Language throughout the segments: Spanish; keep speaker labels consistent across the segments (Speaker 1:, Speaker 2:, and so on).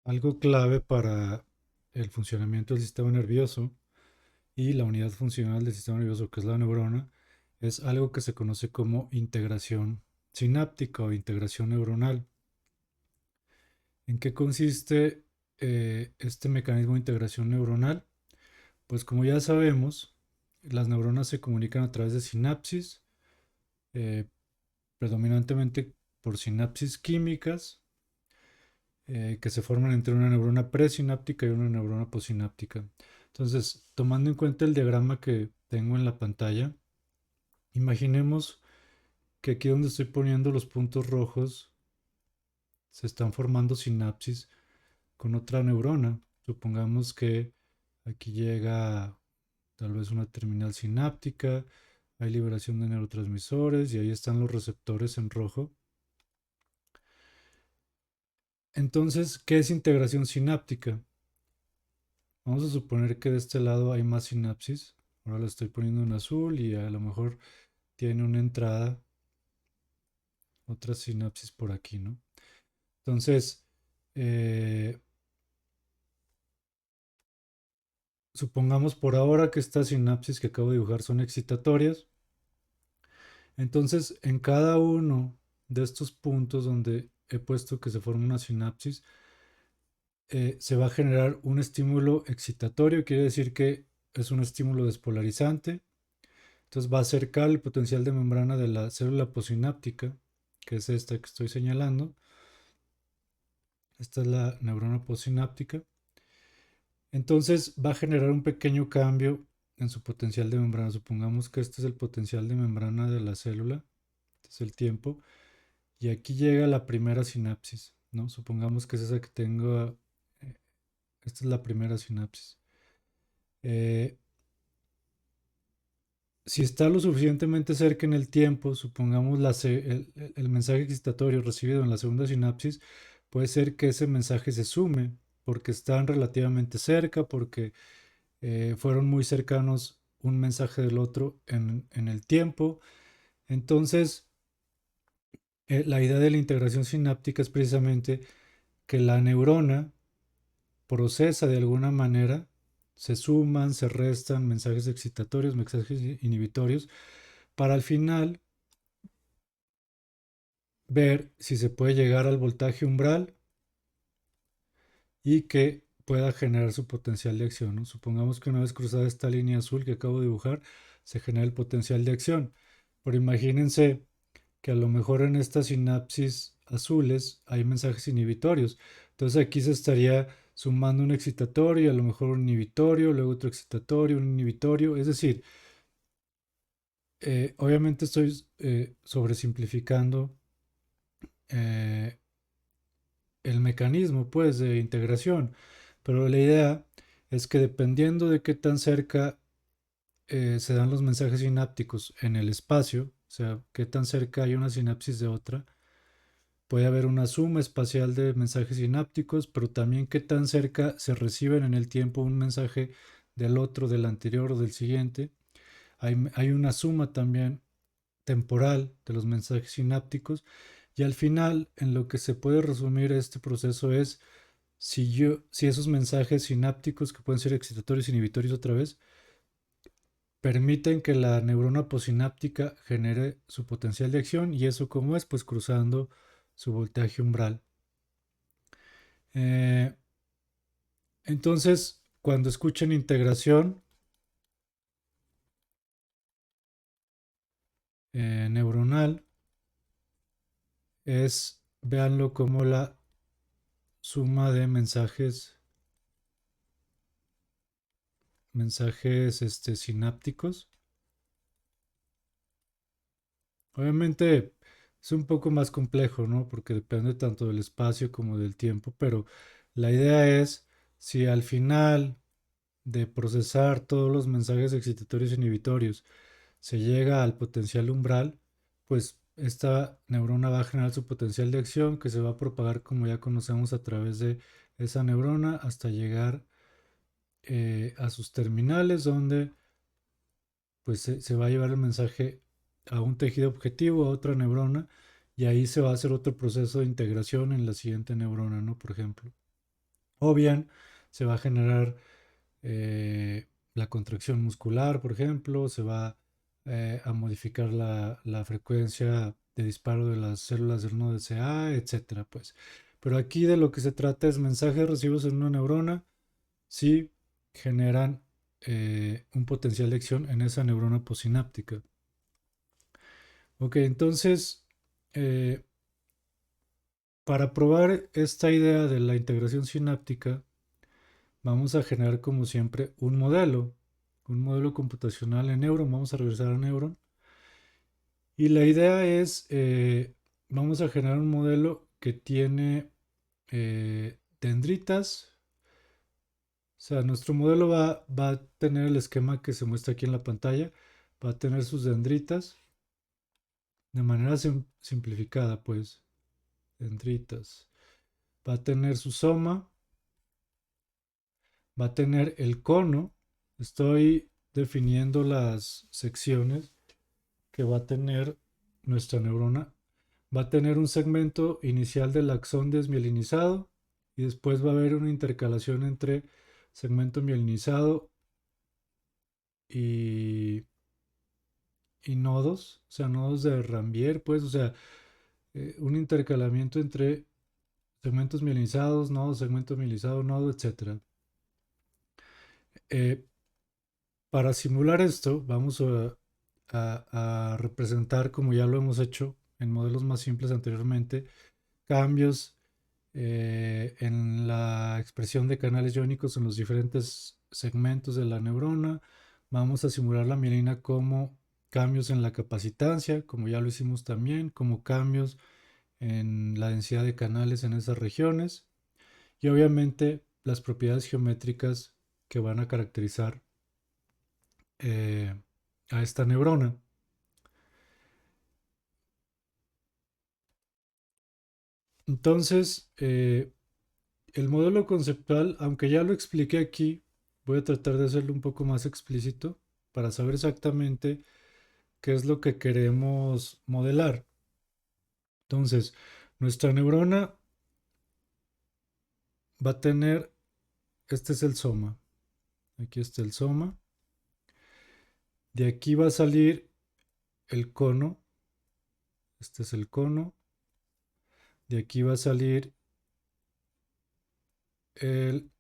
Speaker 1: Algo clave para el funcionamiento del sistema nervioso y la unidad funcional del sistema nervioso, que es la neurona, es algo que se conoce como integración sináptica o integración neuronal. ¿En qué consiste este mecanismo de integración neuronal? Pues como ya sabemos, las neuronas se comunican a través de sinapsis, eh, predominantemente por sinapsis químicas, que se forman entre una neurona presináptica y una neurona posináptica. Entonces, tomando en cuenta el diagrama que tengo en la pantalla, imaginemos que aquí donde estoy poniendo los puntos rojos se están formando sinapsis con otra neurona. Supongamos que aquí llega tal vez una terminal sináptica, hay liberación de neurotransmisores y ahí están los receptores en rojo. Entonces, ¿qué es integración sináptica? Vamos a suponer que de este lado hay más sinapsis. Ahora la estoy poniendo en azul y a lo mejor tiene una entrada, otra sinapsis por aquí, ¿no? Entonces, eh, supongamos por ahora que estas sinapsis que acabo de dibujar son excitatorias. Entonces, en cada uno de estos puntos donde he puesto que se forma una sinapsis, se va a generar un estímulo excitatorio, quiere decir que es un estímulo despolarizante. Entonces va a acercar el potencial de membrana de la célula posináptica, que es esta que estoy señalando. Esta es la neurona posináptica. Entonces va a generar un pequeño cambio en su potencial de membrana. Supongamos que este es el potencial de membrana de la célula, este es el tiempo, y aquí llega la primera sinapsis, ¿no? Supongamos que es esa que tengo, esta es la primera sinapsis. Eh, si está lo suficientemente cerca en el tiempo, supongamos el mensaje excitatorio recibido en la segunda sinapsis, puede ser que ese mensaje se sume porque están relativamente cerca, porque fueron muy cercanos un mensaje del otro en el tiempo. Entonces, la idea de la integración sináptica es precisamente que la neurona procesa de alguna manera, se suman, se restan mensajes excitatorios, mensajes inhibitorios, para al final ver si se puede llegar al voltaje umbral y que pueda generar su potencial de acción, ¿no? Supongamos que una vez cruzada esta línea azul que acabo de dibujar, se genera el potencial de acción. Pero imagínense que a lo mejor en estas sinapsis azules hay mensajes inhibitorios. Entonces aquí se estaría sumando un excitatorio y a lo mejor un inhibitorio, luego otro excitatorio, un inhibitorio. Es decir, obviamente estoy sobresimplificando eh, el mecanismo pues de integración, pero la idea es que dependiendo de qué tan cerca se dan los mensajes sinápticos en el espacio, o sea, qué tan cerca hay una sinapsis de otra, puede haber una suma espacial de mensajes sinápticos, pero también qué tan cerca se reciben en el tiempo un mensaje del otro, del anterior o del siguiente. Hay una suma también temporal de los mensajes sinápticos y al final en lo que se puede resumir este proceso es si esos mensajes sinápticos que pueden ser excitatorios e inhibitorios otra vez permiten que la neurona posináptica genere su potencial de acción y eso como es pues cruzando su voltaje umbral. Eh, entonces cuando escuchen integración neuronal es véanlo como la suma de mensajes sinápticos. Obviamente es un poco más complejo, ¿no? Porque depende tanto del espacio como del tiempo, pero la idea es si al final de procesar todos los mensajes excitatorios e inhibitorios se llega al potencial umbral, pues esta neurona va a generar su potencial de acción que se va a propagar como ya conocemos a través de esa neurona hasta llegar a sus terminales donde pues se va a llevar el mensaje a un tejido objetivo, a otra neurona, y ahí se va a hacer otro proceso de integración en la siguiente neurona, ¿no? Por ejemplo. O bien se va a generar la contracción muscular, por ejemplo, se va a modificar la frecuencia de disparo de las células del nodo SA, etcétera, pues. Pero aquí de lo que se trata es mensajes recibidos en una neurona si generan un potencial de acción en esa neurona posináptica. Ok, entonces, eh, para probar esta idea de la integración sináptica, vamos a generar como siempre un modelo computacional en Neuron. Vamos a regresar a Neuron. Y la idea es, vamos a generar un modelo que tiene dendritas. O sea, nuestro modelo va a tener el esquema que se muestra aquí en la pantalla. Va a tener sus dendritas de manera simplificada, pues. Dendritas. Va a tener su soma. Va a tener el cono. Estoy definiendo las secciones que va a tener nuestra neurona. Va a tener un segmento inicial del axón desmielinizado y después va a haber una intercalación entre segmento mielinizado y, y nodos, o sea, nodos de Rambier, pues, o sea, un intercalamiento entre segmentos mielinizados, nodos, segmento mielinizado, nodo, etcétera. Eh, para simular esto, vamos a representar, como ya lo hemos hecho en modelos más simples anteriormente, cambios en la expresión de canales iónicos en los diferentes segmentos de la neurona. Vamos a simular la mielina como cambios en la capacitancia, como ya lo hicimos también, como cambios en la densidad de canales en esas regiones y obviamente las propiedades geométricas que van a caracterizar eh, a esta neurona. Entonces, el modelo conceptual, aunque ya lo expliqué aquí, voy a tratar de hacerlo un poco más explícito para saber exactamente qué es lo que queremos modelar. Entonces, nuestra neurona va a tener, este es el soma, aquí está el soma, de aquí va a salir el cono, este es el cono, de aquí va a salir el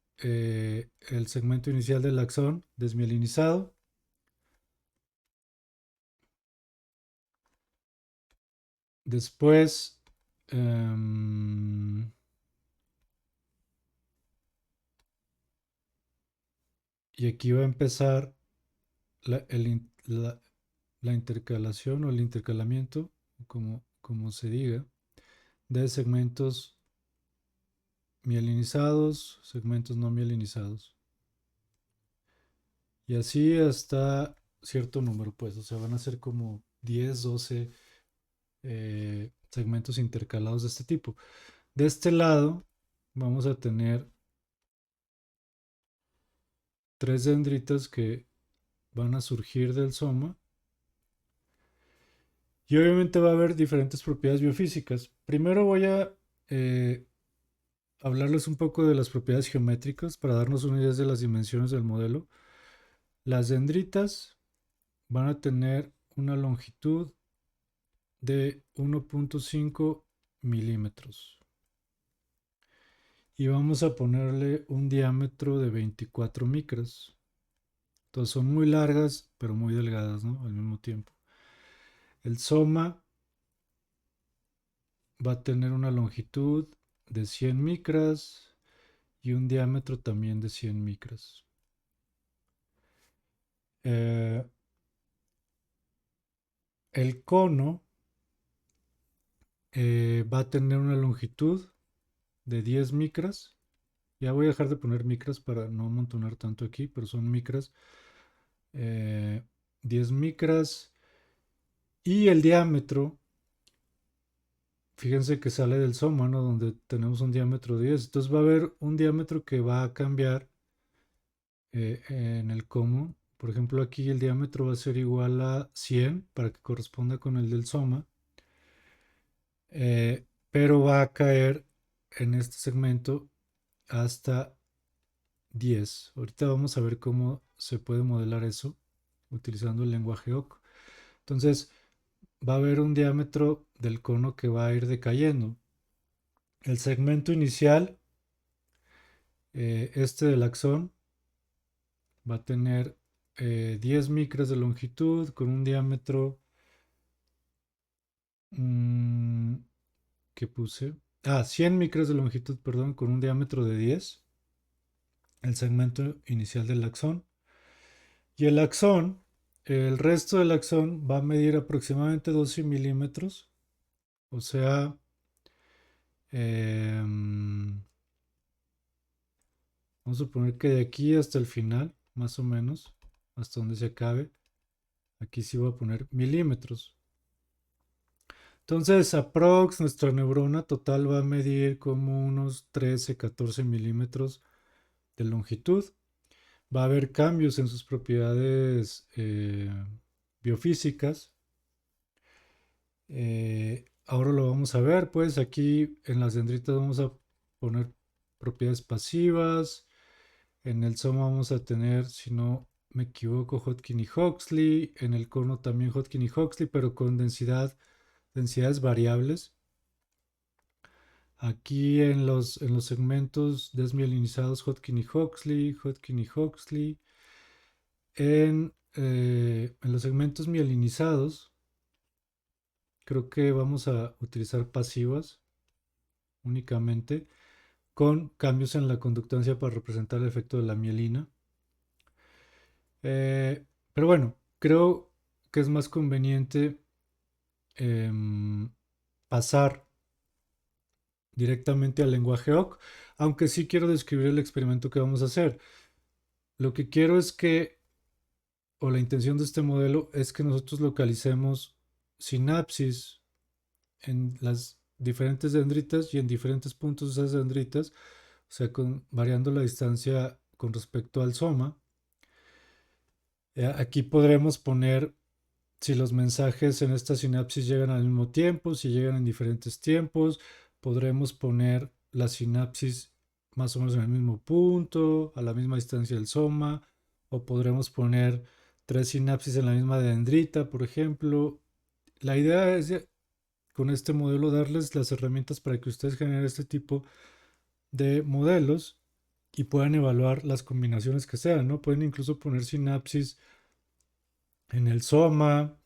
Speaker 1: segmento inicial del axón desmielinizado. Después, y aquí va a empezar la intercalación o el intercalamiento, como se diga, de segmentos mielinizados, segmentos no mielinizados. Y así hasta cierto número, pues, o sea, van a ser como 10, 12 segmentos intercalados de este tipo. De este lado vamos a tener tres dendritas que van a surgir del soma y obviamente va a haber diferentes propiedades biofísicas. Primero voy a eh, hablarles un poco de las propiedades geométricas para darnos una idea de las dimensiones del modelo. Las dendritas van a tener una longitud de 1.5 milímetros y vamos a ponerle un diámetro de 24 micras. Entonces son muy largas pero muy delgadas, ¿no? Al mismo tiempo. El soma va a tener una longitud de 100 micras y un diámetro también de 100 micras. Eh, el cono va a tener una longitud de 10 micras. Ya voy a dejar de poner micras para no amontonar tanto aquí, pero son micras. 10 micras. Y el diámetro, fíjense que sale del soma, ¿no? Donde tenemos un diámetro de 10. Entonces va a haber un diámetro que va a cambiar en el cono. Por ejemplo, aquí el diámetro va a ser igual a 100 para que corresponda con el del soma. Pero va a caer en este segmento hasta 10. Ahorita vamos a ver cómo se puede modelar eso utilizando el lenguaje OC. Entonces, va a haber un diámetro del cono que va a ir decayendo. El segmento inicial, este del axón, va a tener 10 micras de longitud con un diámetro mm, que puse. 100 micras de longitud, perdón, con un diámetro de 10. El segmento inicial del axón. Y el axón, el resto del axón va a medir aproximadamente 12 milímetros. O sea, vamos a suponer que de aquí hasta el final, más o menos, hasta donde se acabe, aquí sí voy a poner milímetros. Entonces, aprox, nuestra neurona total va a medir como unos 13, 14 milímetros de longitud. Va a haber cambios en sus propiedades biofísicas. Ahora lo vamos a ver, pues aquí en las dendritas vamos a poner propiedades pasivas. En el soma vamos a tener, si no me equivoco, Hodgkin y Huxley. En el cono también Hodgkin y Huxley, pero con densidades variables. Aquí en los segmentos desmielinizados Hodgkin y Huxley, Hodgkin y Huxley. En los segmentos mielinizados, creo que vamos a utilizar pasivas únicamente, con cambios en la conductancia para representar el efecto de la mielina. Pero bueno, creo que es más conveniente pasar directamente al lenguaje OC, aunque sí quiero describir el experimento que vamos a hacer. Lo que quiero es que, o la intención de este modelo es que nosotros localicemos sinapsis en las diferentes dendritas y en diferentes puntos de esas dendritas, o sea, variando la distancia con respecto al soma. Aquí podremos poner si los mensajes en esta sinapsis llegan al mismo tiempo, si llegan en diferentes tiempos. Podremos poner la sinapsis más o menos en el mismo punto, a la misma distancia del soma, o podremos poner tres sinapsis en la misma dendrita, por ejemplo. La idea es con este modelo darles las herramientas para que ustedes generen este tipo de modelos y puedan evaluar las combinaciones que sean, ¿no? Pueden incluso poner sinapsis en el soma.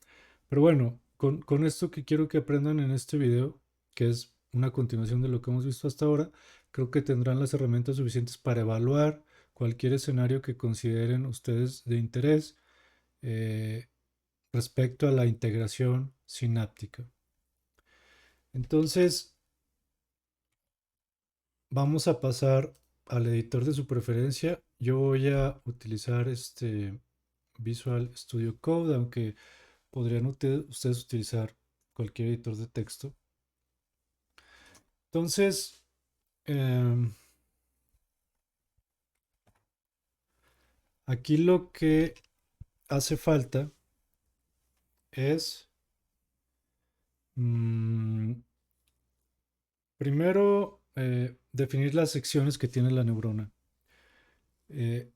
Speaker 1: Pero bueno, con esto que quiero que aprendan en este video, que es una continuación de lo que hemos visto hasta ahora, creo que tendrán las herramientas suficientes para evaluar cualquier escenario que consideren ustedes de interés eh, respecto a la integración sináptica. Entonces, vamos a pasar al editor de su preferencia. Yo voy a utilizar este Visual Studio Code, aunque podrían ustedes utilizar cualquier editor de texto. Entonces, aquí lo que hace falta es primero definir las secciones que tiene la neurona. Eh,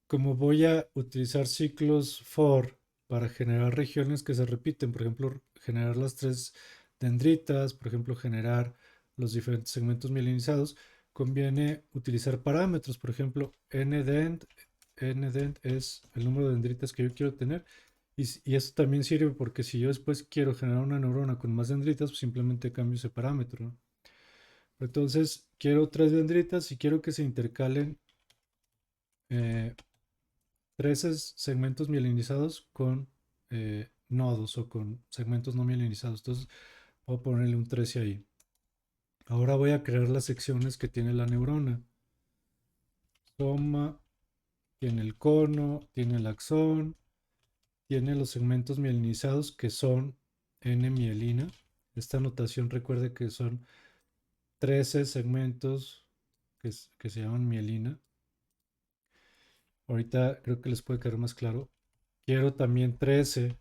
Speaker 1: Como voy a utilizar ciclos for para generar regiones que se repiten, por ejemplo, generar las tres dendritas, por ejemplo, generar los diferentes segmentos mielinizados, conviene utilizar parámetros, por ejemplo, ndent es el número de dendritas que yo quiero tener, y eso también sirve porque si yo después quiero generar una neurona con más dendritas, pues simplemente cambio ese parámetro, ¿no? Entonces, quiero tres dendritas y quiero que se intercalen eh, 13 segmentos mielinizados con nodos o con segmentos no mielinizados. Entonces voy a ponerle un 13 ahí. Ahora voy a crear las secciones que tiene la neurona. Soma, tiene el cono, tiene el axón, tiene los segmentos mielinizados que son N-mielina. Esta notación recuerde que son 13 segmentos que se llaman mielina. Ahorita creo que les puede quedar más claro. Quiero también 13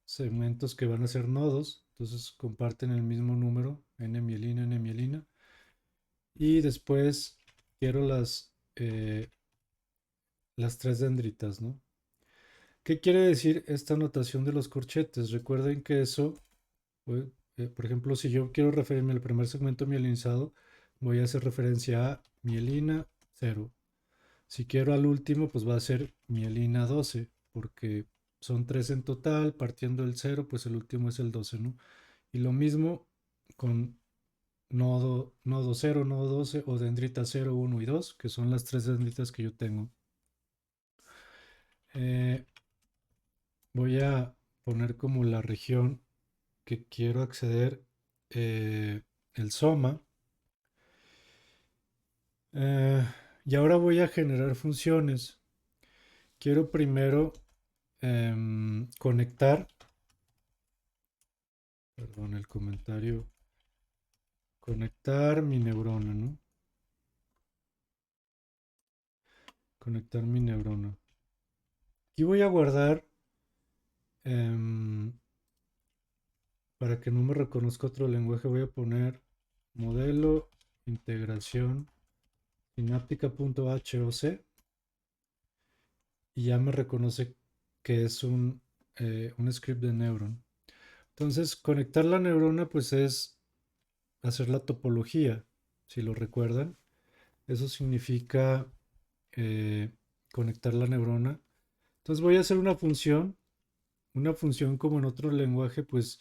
Speaker 1: segmentos que van a ser nodos, entonces comparten el mismo número, N-mielina, N-mielina. Y después quiero las tres dendritas, ¿no? ¿Qué quiere decir esta notación de los corchetes? Recuerden que eso, pues, por ejemplo, si yo quiero referirme al primer segmento mielinizado, voy a hacer referencia a mielina 0. Si quiero al último, pues va a ser mielina 12, porque son 3 en total, partiendo del 0, pues el último es el 12, ¿no? Y lo mismo con nodo 0, nodo 12 o dendrita 0, 1 y 2, que son las tres dendritas que yo tengo. Eh, Voy a poner como la región que quiero acceder el soma. Eh, y ahora voy a generar funciones. Quiero primero conectar, perdón, el comentario, conectar mi neurona, ¿no? Conectar mi neurona. Aquí voy a guardar, em, para que no me reconozca otro lenguaje, voy a poner modelo integración sináptica.hoc y ya me reconoce que es un script de Neuron. Entonces, conectar la neurona pues es hacer la topología, si lo recuerdan. Eso significa eh, conectar la neurona. Entonces voy a hacer una función como en otro lenguaje pues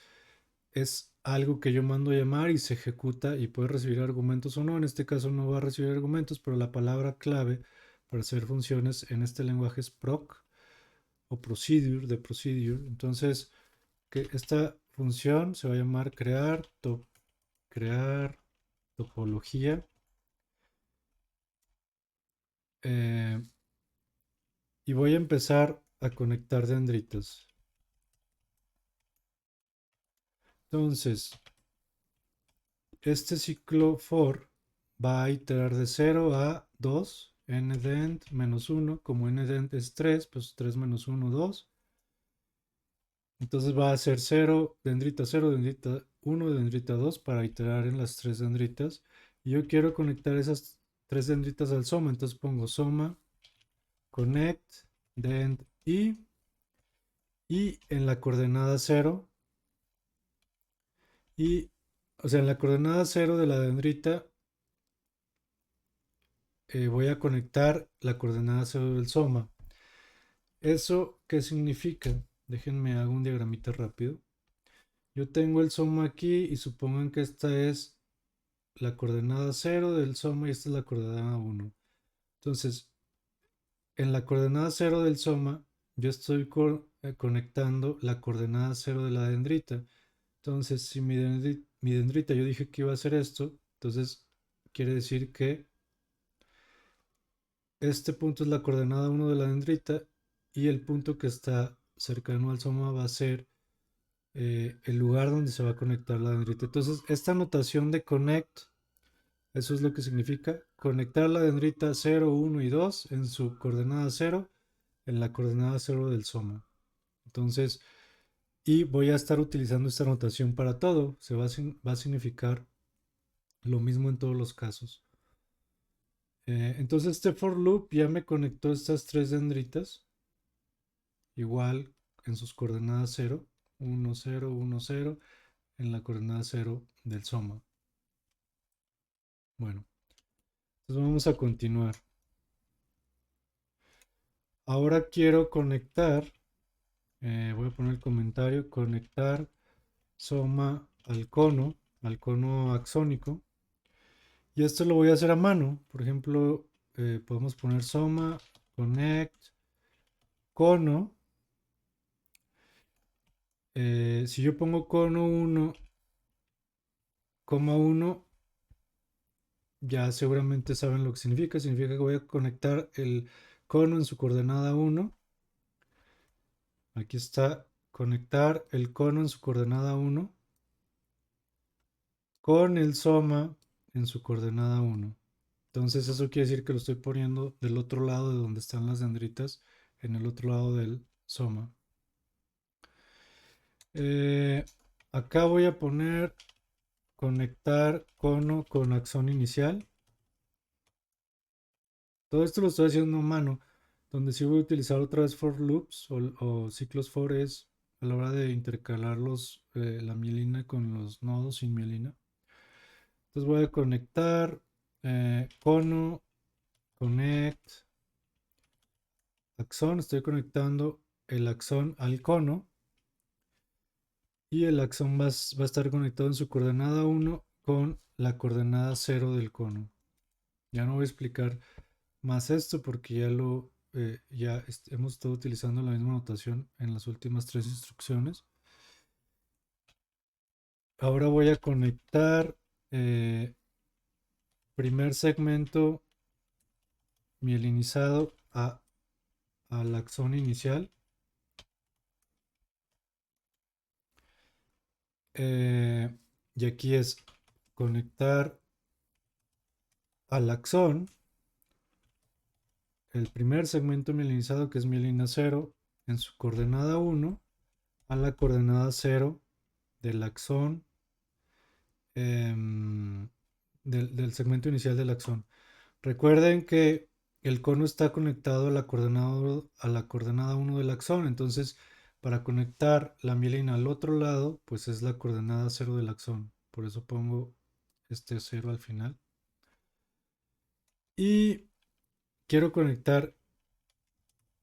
Speaker 1: es algo que yo mando a llamar y se ejecuta y puede recibir argumentos o no. En este caso no va a recibir argumentos, pero la palabra clave para hacer funciones en este lenguaje es proc o procedure de procedure. Entonces, que esta función se va a llamar crear topología. eh, y voy a empezar a conectar dendritas. Entonces, este ciclo for va a iterar de 0 a 2, ndent menos 1, como ndent es 3, pues 3 menos 1, 2. Entonces va a ser 0, dendrita 0, dendrita 1, dendrita 2 para iterar en las tres dendritas. Y yo quiero conectar esas tres dendritas al soma, entonces pongo soma, connect, dend y en la coordenada 0, y, o sea, en la coordenada 0 de la dendrita voy a conectar la coordenada 0 del soma. ¿Eso qué significa? Déjenme hago un diagramita rápido. Yo tengo el soma aquí y supongan que esta es la coordenada 0 del soma y esta es la coordenada 1. Entonces, en la coordenada 0 del soma, yo estoy conectando la coordenada 0 de la dendrita. Entonces, si mi dendrita yo dije que iba a hacer esto, entonces quiere decir que este punto es la coordenada 1 de la dendrita y el punto que está cercano al soma va a ser el lugar donde se va a conectar la dendrita. Entonces, esta notación de connect, eso es lo que significa conectar la dendrita 0, 1 y 2 en su coordenada 0, en la coordenada 0 del soma. Entonces, y voy a estar utilizando esta notación para todo. Va a significar lo mismo en todos los casos. Entonces, este for loop ya me conectó estas tres dendritas, igual en sus coordenadas 0, 1, 0, 1, 0, en la coordenada 0 del soma. Bueno, entonces vamos a continuar. Ahora quiero conectar, voy a poner el comentario, conectar soma al cono axónico. Y esto lo voy a hacer a mano. Por ejemplo, podemos poner soma, connect, cono. Si yo pongo cono 1, 1, ya seguramente saben lo que significa. Significa que voy a conectar el cono en su coordenada 1. Aquí está, conectar el cono en su coordenada 1 con el soma en su coordenada 1. Entonces eso quiere decir que lo estoy poniendo del otro lado de donde están las dendritas, en el otro lado del soma. Acá voy a poner conectar cono con axón inicial. Todo esto lo estoy haciendo a mano, donde sí voy a utilizar otra vez for loops o ciclos for es a la hora de intercalar la mielina con los nodos sin mielina. Entonces voy a conectar cono, connect, axón. Estoy conectando el axón al cono y el axón va a estar conectado en su coordenada 1 con la coordenada 0 del cono. Ya no voy a explicar más esto porque hemos estado utilizando la misma notación en las últimas 3 instrucciones. Ahora voy a conectar eh, primer segmento mielinizado al axón inicial. Y aquí es conectar al axón el primer segmento mielinizado, que es mielina 0, en su coordenada 1 a la coordenada 0 del axón, del segmento inicial del axón. Recuerden que el cono está conectado a la coordenada 1 del axón, entonces para conectar la mielina al otro lado, pues es la coordenada 0 del axón. Por eso pongo este 0 al final. Y quiero conectar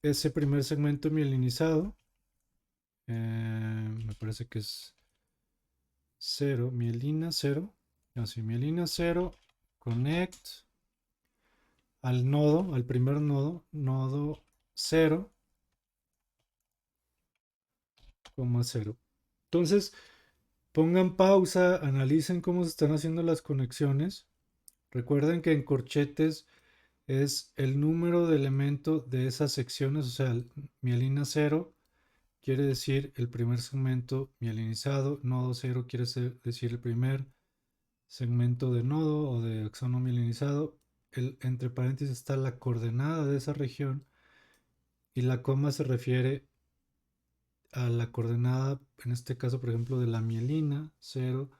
Speaker 1: ese primer segmento mielinizado. Me parece que es 0, mielina 0. Así, mielina 0, connect al nodo, al primer nodo, nodo 0, 0. Entonces, pongan pausa, analicen cómo se están haciendo las conexiones. Recuerden que en corchetes es el número de elementos de esas secciones, o sea, mielina 0 quiere decir el primer segmento mielinizado, nodo 0 quiere decir el primer segmento de nodo o de axono mielinizado. Entre paréntesis está la coordenada de esa región y la coma se refiere a la coordenada, en este caso, por ejemplo, de la mielina 0,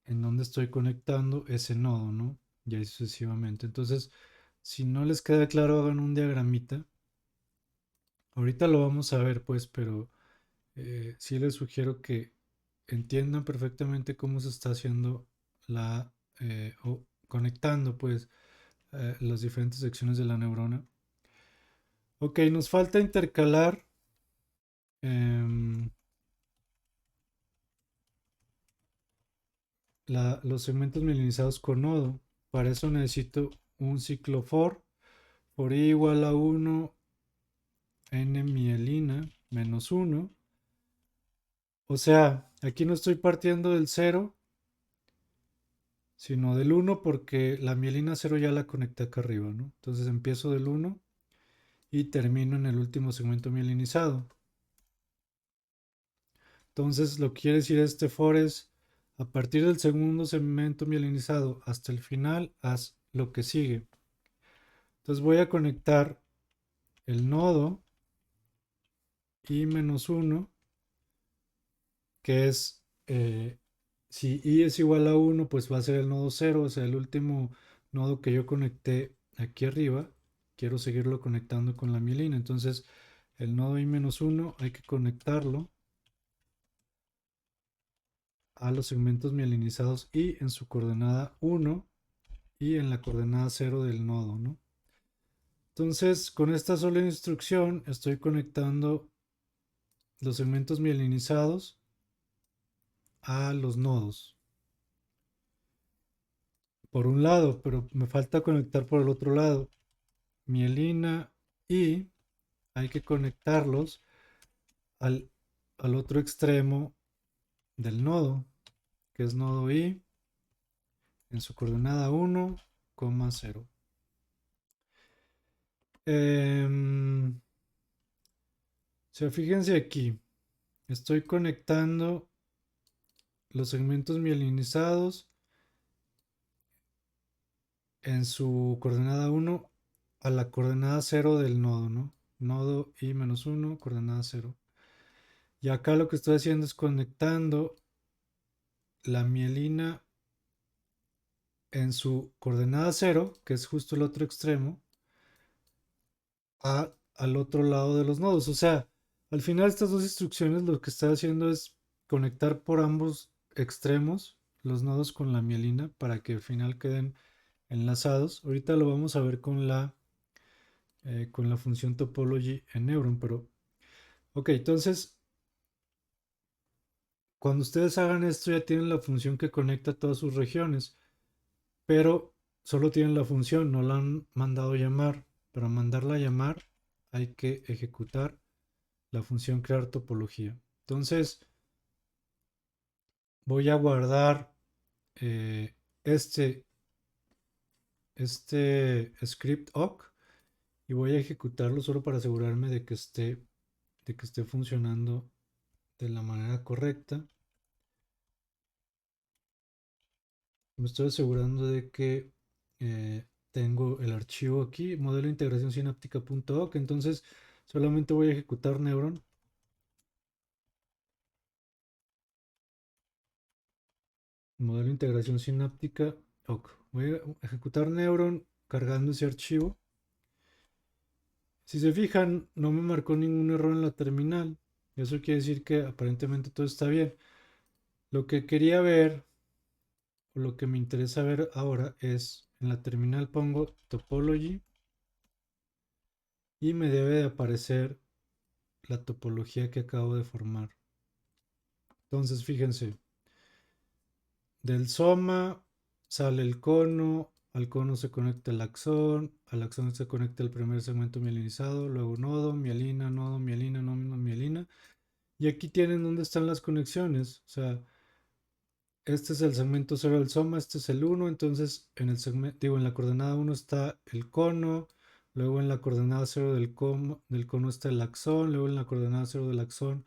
Speaker 1: en donde estoy conectando ese nodo, ¿no? Y ahí sucesivamente. Entonces, si no les queda claro, hagan un diagramita. Ahorita lo vamos a ver, pues, pero sí les sugiero que entiendan perfectamente cómo se está haciendo o conectando, pues, las diferentes secciones de la neurona. Ok, nos falta intercalar em, los segmentos mielinizados con nodo. Para eso necesito un ciclo for i igual a 1, n mielina menos 1. O sea, aquí no estoy partiendo del 0, sino del 1 porque la mielina 0 ya la conecté acá arriba, ¿no? Entonces empiezo del 1 y termino en el último segmento mielinizado. Entonces lo que quiere decir este for es, a partir del segundo segmento mielinizado hasta el final, haz lo que sigue. Entonces voy a conectar el nodo i menos 1, que es, si i es igual a 1, pues va a ser el nodo 0, o sea, el último nodo que yo conecté aquí arriba. Quiero seguirlo conectando con la mielina. Entonces, el nodo i menos 1 hay que conectarlo a los segmentos mielinizados i en su coordenada 1 y en la coordenada 0 del nodo, ¿no? Entonces, con esta sola instrucción estoy conectando los segmentos mielinizados a los nodos por un lado, pero me falta conectar por el otro lado. Mielina y hay que conectarlos al, al otro extremo del nodo, que es nodo i en su coordenada 1, 0. O sea, fíjense aquí, estoy conectando los segmentos mielinizados en su coordenada 1 a la coordenada 0 del nodo, ¿no? Nodo i menos 1, coordenada 0. Y acá lo que estoy haciendo es conectando la mielina en su coordenada 0, que es justo el otro extremo, al otro lado de los nodos. O sea, al final estas dos instrucciones lo que está haciendo es conectar por ambos extremos los nodos con la mielina para que al final queden enlazados. Ahorita lo vamos a ver con la función topology en Neuron, pero ok, entonces cuando ustedes hagan esto ya tienen la función que conecta todas sus regiones, pero solo tienen la función, no la han mandado llamar. Para mandarla a llamar hay que ejecutar la función crear topología. Entonces voy a guardar eh, este, este script awk y voy a ejecutarlo solo para asegurarme de que esté funcionando de la manera correcta. Me estoy asegurando de que tengo el archivo aquí, modelo de integración sináptica.awk. Entonces solamente voy a ejecutar Neuron. Modelo de integración sináptica. Ok. Voy a ejecutar Neuron cargando ese archivo. Si se fijan, no me marcó ningún error en la terminal. Eso quiere decir que aparentemente todo está bien. Lo que quería ver, o lo que me interesa ver ahora es, en la terminal pongo topology y me debe de aparecer la topología que acabo de formar. Entonces, fíjense, del soma sale el cono, al cono se conecta el axón, al axón se conecta el primer segmento mielinizado, luego nodo, mielina, nodo, mielina, nodo, mielina. Y aquí tienen dónde están las conexiones. O sea, este es el segmento 0 del soma, este es el 1. Entonces, en el segmento, digo, en la coordenada 1 está el cono, luego en la coordenada 0 del cono está el axón, luego en la coordenada 0 del axón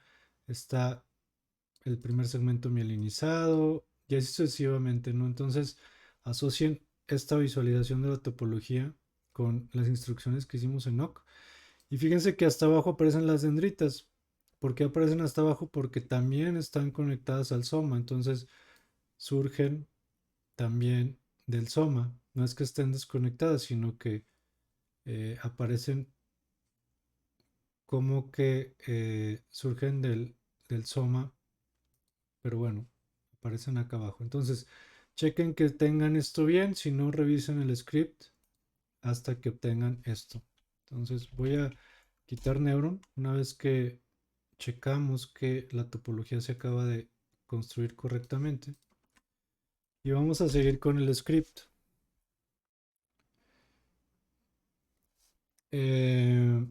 Speaker 1: está el primer segmento mielinizado, y así sucesivamente, ¿no? Entonces, asocien esta visualización de la topología con las instrucciones que hicimos en OC. Y fíjense que hasta abajo aparecen las dendritas. ¿Por qué aparecen hasta abajo? Porque también están conectadas al soma. Entonces, surgen también del soma. No es que estén desconectadas, sino que aparecen como que surgen del soma, pero bueno, aparecen acá abajo. Entonces, chequen que tengan esto bien, si no, revisen el script hasta que obtengan esto. Entonces, voy a quitar Neuron una vez que checamos que la topología se acaba de construir correctamente. Y vamos a seguir con el script. Eh,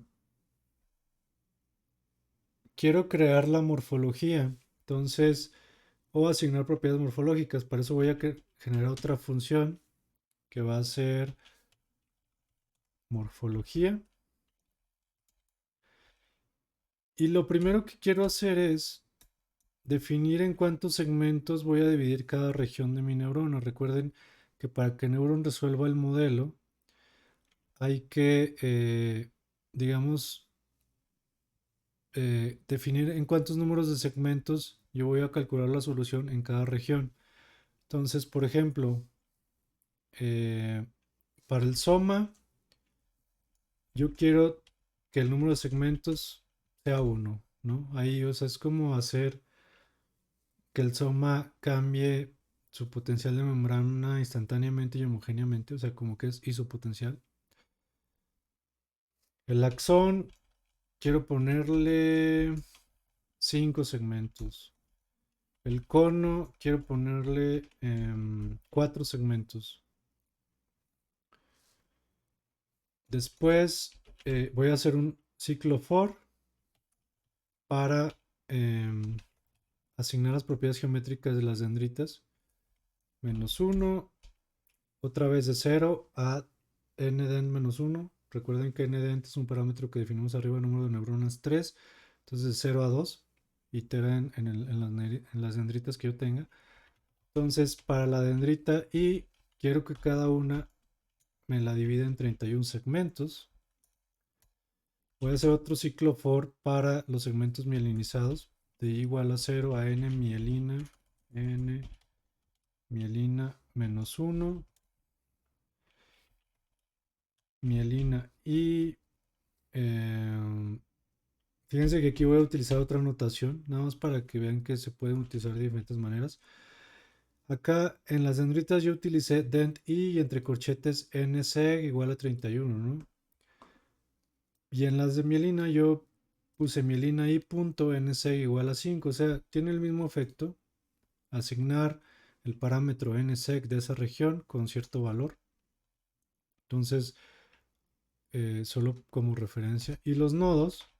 Speaker 1: quiero crear la morfología. Entonces, o asignar propiedades morfológicas. Para eso voy a generar otra función que va a ser morfología. Y lo primero que quiero hacer es definir en cuántos segmentos voy a dividir cada región de mi neurona. Recuerden que para que Neuron resuelva el modelo, hay que, digamos, definir en cuántos números de segmentos yo voy a calcular la solución en cada región. Entonces, por ejemplo, eh, para el soma, yo quiero que el número de segmentos sea 1, ¿no? Ahí, o sea, es como hacer que el soma cambie su potencial de membrana instantáneamente y homogéneamente, o sea, como que es isopotencial. El axón, quiero ponerle 5 segmentos. El cono, quiero ponerle 4 segmentos. Después voy a hacer un ciclo for para asignar las propiedades geométricas de las dendritas. -1, otra vez de 0 a ndent -1. Recuerden que ndent es un parámetro que definimos arriba, número de neuronas 3. Entonces de 0 a 2. Iteren en las dendritas que yo tenga. Entonces para la dendrita y quiero que cada una me la divida en 31 segmentos. Voy a hacer otro ciclo for para los segmentos mielinizados. De y igual a 0 a n mielina -1. mielina y em, fíjense que aquí voy a utilizar otra notación, nada más para que vean que se pueden utilizar de diferentes maneras. Acá en las dendritas yo utilicé dent y entre corchetes nseg igual a 31, ¿no? Y en las de mielina yo puse mielina y punto nseg igual a 5, o sea, tiene el mismo efecto, asignar el parámetro nseg de esa región con cierto valor. Entonces, solo como referencia. Y los nodos,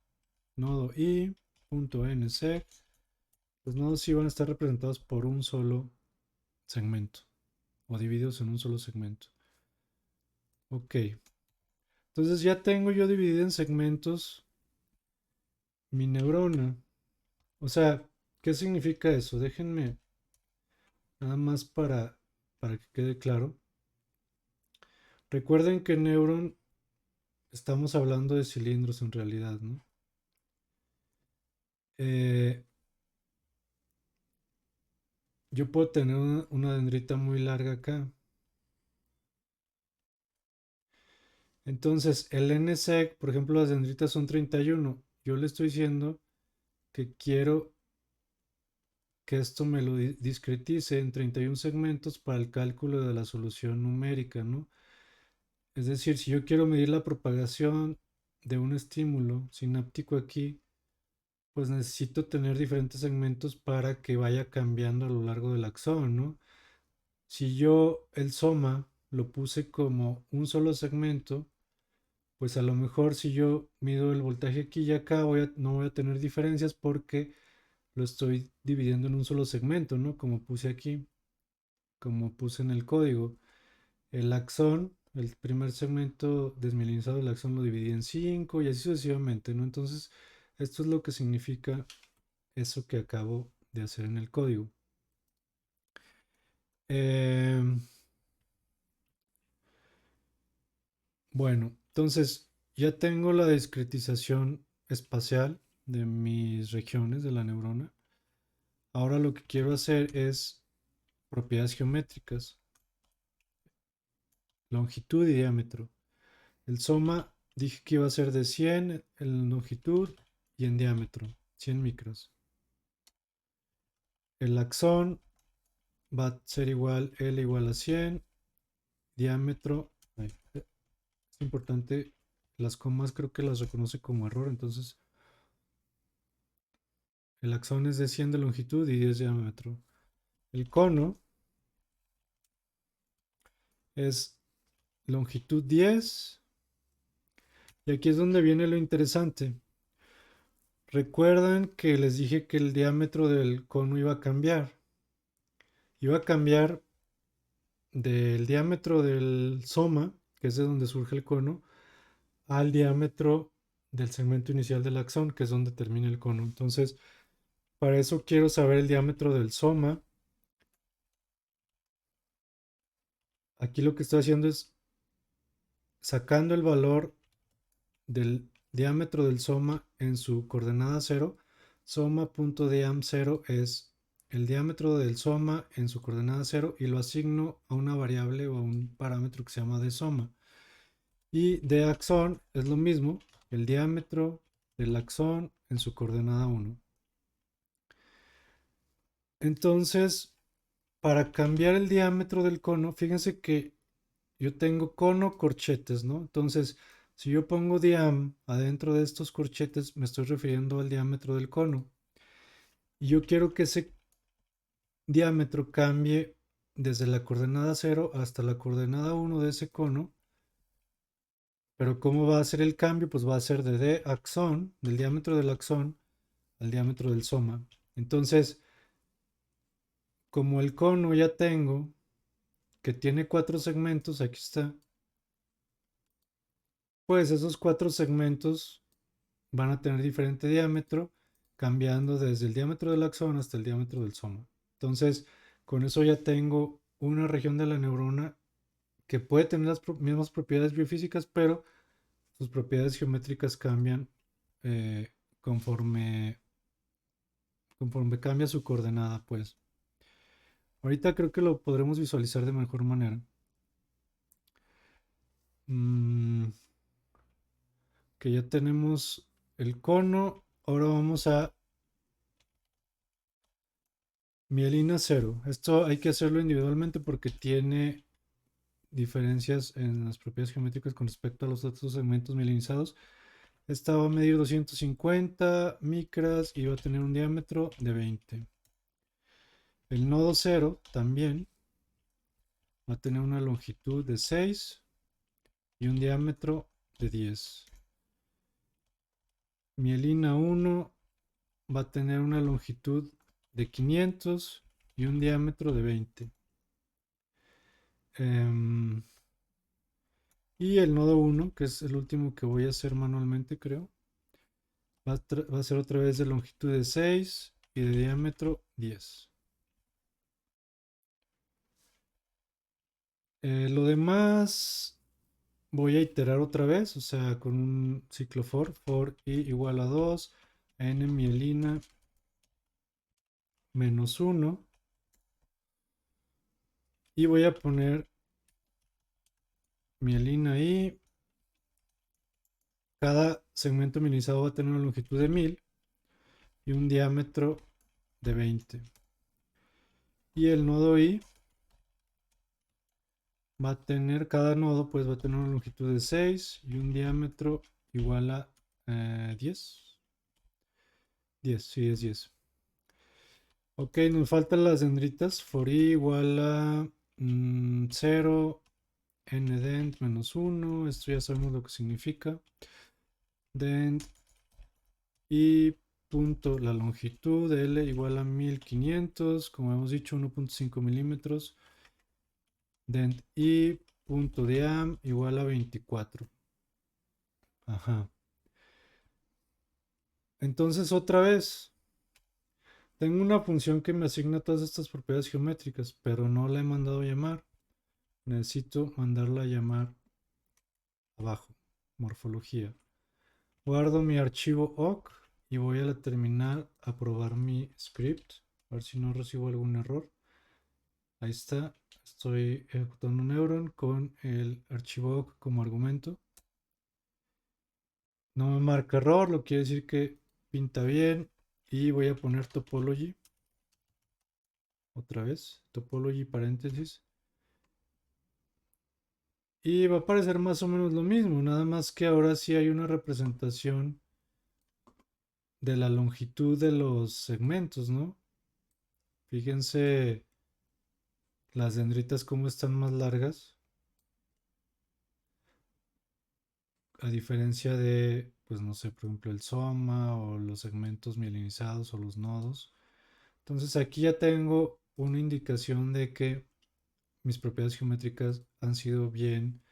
Speaker 1: nodo i punto nseg, los nodos sí van a estar representados por un solo segmento o divididos en un solo segmento. Ok, entonces ya tengo yo dividido en segmentos mi neurona. O sea, ¿qué significa eso? Déjenme nada más para que quede claro. Recuerden que neuron estamos hablando de cilindros en realidad, ¿no? Eh, yo puedo tener una dendrita muy larga acá. Entonces, el NSEC, por ejemplo, las dendritas son 31. Yo le estoy diciendo que quiero que esto me lo discretice en 31 segmentos para el cálculo de la solución numérica, ¿no? Es decir, si yo quiero medir la propagación de un estímulo sináptico aquí, pues necesito tener diferentes segmentos para que vaya cambiando a lo largo del axón, ¿no? Si yo el soma lo puse como un solo segmento, pues a lo mejor si yo mido el voltaje aquí y acá, no voy a tener diferencias porque lo estoy dividiendo en un solo segmento, ¿no? Como puse aquí, como puse en el código. El axón, el primer segmento desmielinizado del axón lo dividí en 5 y así sucesivamente, ¿no? Entonces, esto es lo que significa eso que acabo de hacer en el código. Em, bueno, entonces ya tengo la discretización espacial de mis regiones de la neurona. Ahora lo que quiero hacer es propiedades geométricas, longitud y diámetro. El soma dije que iba a ser de 100 en longitud y en diámetro, 100 micros. El axón va a ser igual, L igual a 100, diámetro. Es importante, las comas creo que las reconoce como error, entonces el axón es de 100 de longitud y 10 de diámetro. El cono es longitud 10 y aquí es donde viene lo interesante. Recuerdan que les dije que el diámetro del cono iba a cambiar. Iba a cambiar del diámetro del soma, que es de donde surge el cono, al diámetro del segmento inicial del axón, que es donde termina el cono. Entonces, para eso quiero saber el diámetro del soma. Aquí lo que estoy haciendo es sacando el valor del diámetro del soma en su coordenada 0. Soma.diam0 es el diámetro del soma en su coordenada 0 y lo asigno a una variable o a un parámetro que se llama de soma. Y de axón es lo mismo, el diámetro del axón en su coordenada 1. Entonces, para cambiar el diámetro del cono, fíjense que yo tengo cono corchetes, ¿no? Entonces, si yo pongo diam adentro de estos corchetes, me estoy refiriendo al diámetro del cono. Y yo quiero que ese diámetro cambie desde la coordenada 0 hasta la coordenada 1 de ese cono. Pero ¿cómo va a ser el cambio? Pues va a ser de d axón, del diámetro del axón, al diámetro del soma. Entonces, como el cono ya tengo, que tiene 4 segmentos, aquí está, pues esos 4 segmentos van a tener diferente diámetro, cambiando desde el diámetro del axón hasta el diámetro del soma. Entonces, con eso ya tengo una región de la neurona que puede tener las mismas propiedades biofísicas, pero sus propiedades geométricas cambian eh, conforme, conforme cambia su coordenada, pues. Ahorita creo que lo podremos visualizar de mejor manera. que ya tenemos el cono. Ahora vamos a mielina 0. Esto hay que hacerlo individualmente porque tiene diferencias en las propiedades geométricas con respecto a los otros segmentos mielinizados. Esta va a medir 250 micras y va a tener un diámetro de 20. El nodo 0 también va a tener una longitud de 6 y un diámetro de 10. Mielina 1 va a tener una longitud de 500 y un diámetro de 20. Y el nodo 1, que es el último que voy a hacer manualmente, creo, va a ser otra vez de longitud de 6 y de diámetro 10. Lo demás voy a iterar otra vez, o sea, con un ciclo for i igual a 2, n mielina menos 1. Y voy a poner mielina i. Cada segmento mielinizado va a tener una longitud de 1000 y un diámetro de 20. Y el nodo i va a tener, cada nodo pues va a tener una longitud de 6 y un diámetro igual a 10. 10, sí es 10. Ok, nos faltan las dendritas. For i igual a 0, ndent menos 1. Esto ya sabemos lo que significa. Dent y punto, la longitud de L igual a 1500, como hemos dicho, 1.5 milímetros. Dent y punto diam igual a 24. Ajá. Entonces otra vez, tengo una función que me asigna todas estas propiedades geométricas, pero no la he mandado a llamar. Necesito mandarla a llamar abajo, morfología. Guardo mi archivo awk y voy a la terminal a probar mi script, a ver si no recibo algún error. Ahí está, estoy ejecutando un neuron con el archivo awk como argumento. No me marca error, lo quiere decir que pinta bien. Y voy a poner topology. Otra vez, topology paréntesis. Y va a aparecer más o menos lo mismo, nada más que ahora sí hay una representación de la longitud de los segmentos, ¿no? Fíjense las dendritas cómo están más largas. A diferencia de, pues no sé, por ejemplo, el soma o los segmentos mielinizados o los nodos. Entonces aquí ya tengo una indicación de que mis propiedades geométricas han sido bien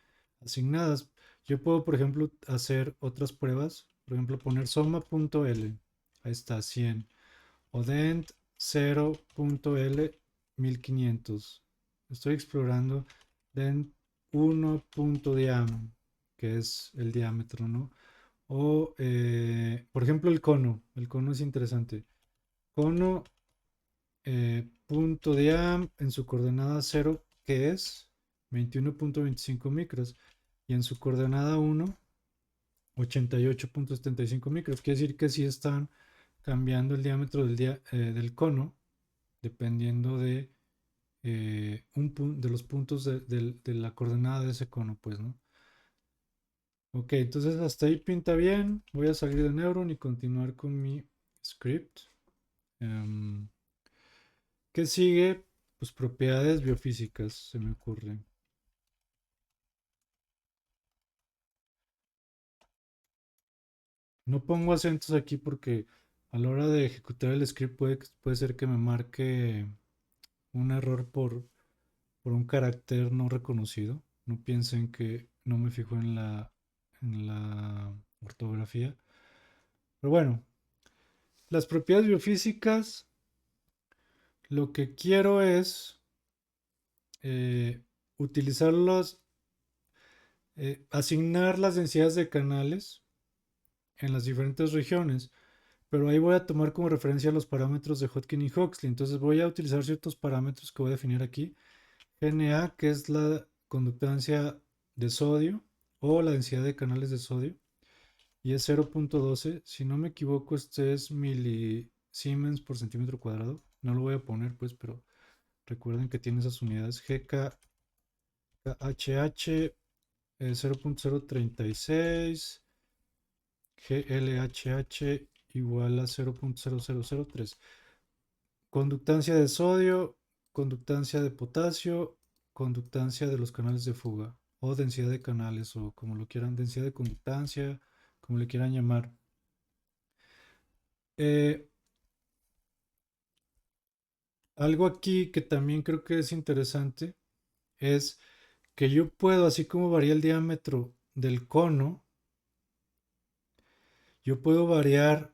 Speaker 1: asignadas. Yo puedo, por ejemplo, hacer otras pruebas. Por ejemplo, poner soma.l. Ahí está, 100. O dent 0.l 1500. Estoy explorando dent 1.diam, que es el diámetro, ¿no? O, por ejemplo, el cono. El cono es interesante. Cono punto diam en su coordenada 0, que es 21.25 micros. Y en su coordenada 1, 88.75 micros. Quiere decir que sí están cambiando el diámetro del cono dependiendo de los puntos de la coordenada de ese cono, pues, ¿no? Ok, entonces hasta ahí pinta bien. Voy a salir de Neuron y continuar con mi script. ¿Qué sigue? Pues propiedades biofísicas, se me ocurre. No pongo acentos aquí porque a la hora de ejecutar el script puede ser que me marque un error por un carácter no reconocido. No piensen que no me fijo en la ortografía. Pero bueno, las propiedades biofísicas, lo que quiero es utilizarlas, asignar las densidades de canales en las diferentes regiones. Pero ahí voy a tomar como referencia los parámetros de Hodgkin y Huxley. Entonces voy a utilizar ciertos parámetros que voy a definir aquí. GNA, que es la conductancia de sodio o la densidad de canales de sodio. y es 0.12. Si no me equivoco, este es milisiemens por centímetro cuadrado. No lo voy a poner, pues, pero recuerden que tiene esas unidades. GKHH 0.036, GLHH igual a 0.0003. Conductancia de sodio, conductancia de potasio, conductancia de los canales de fuga o densidad de canales o como lo quieran, densidad de conductancia, como le quieran llamar. Eh, Algo aquí que también creo que es interesante es que yo puedo, así como varía el diámetro del cono, yo puedo variar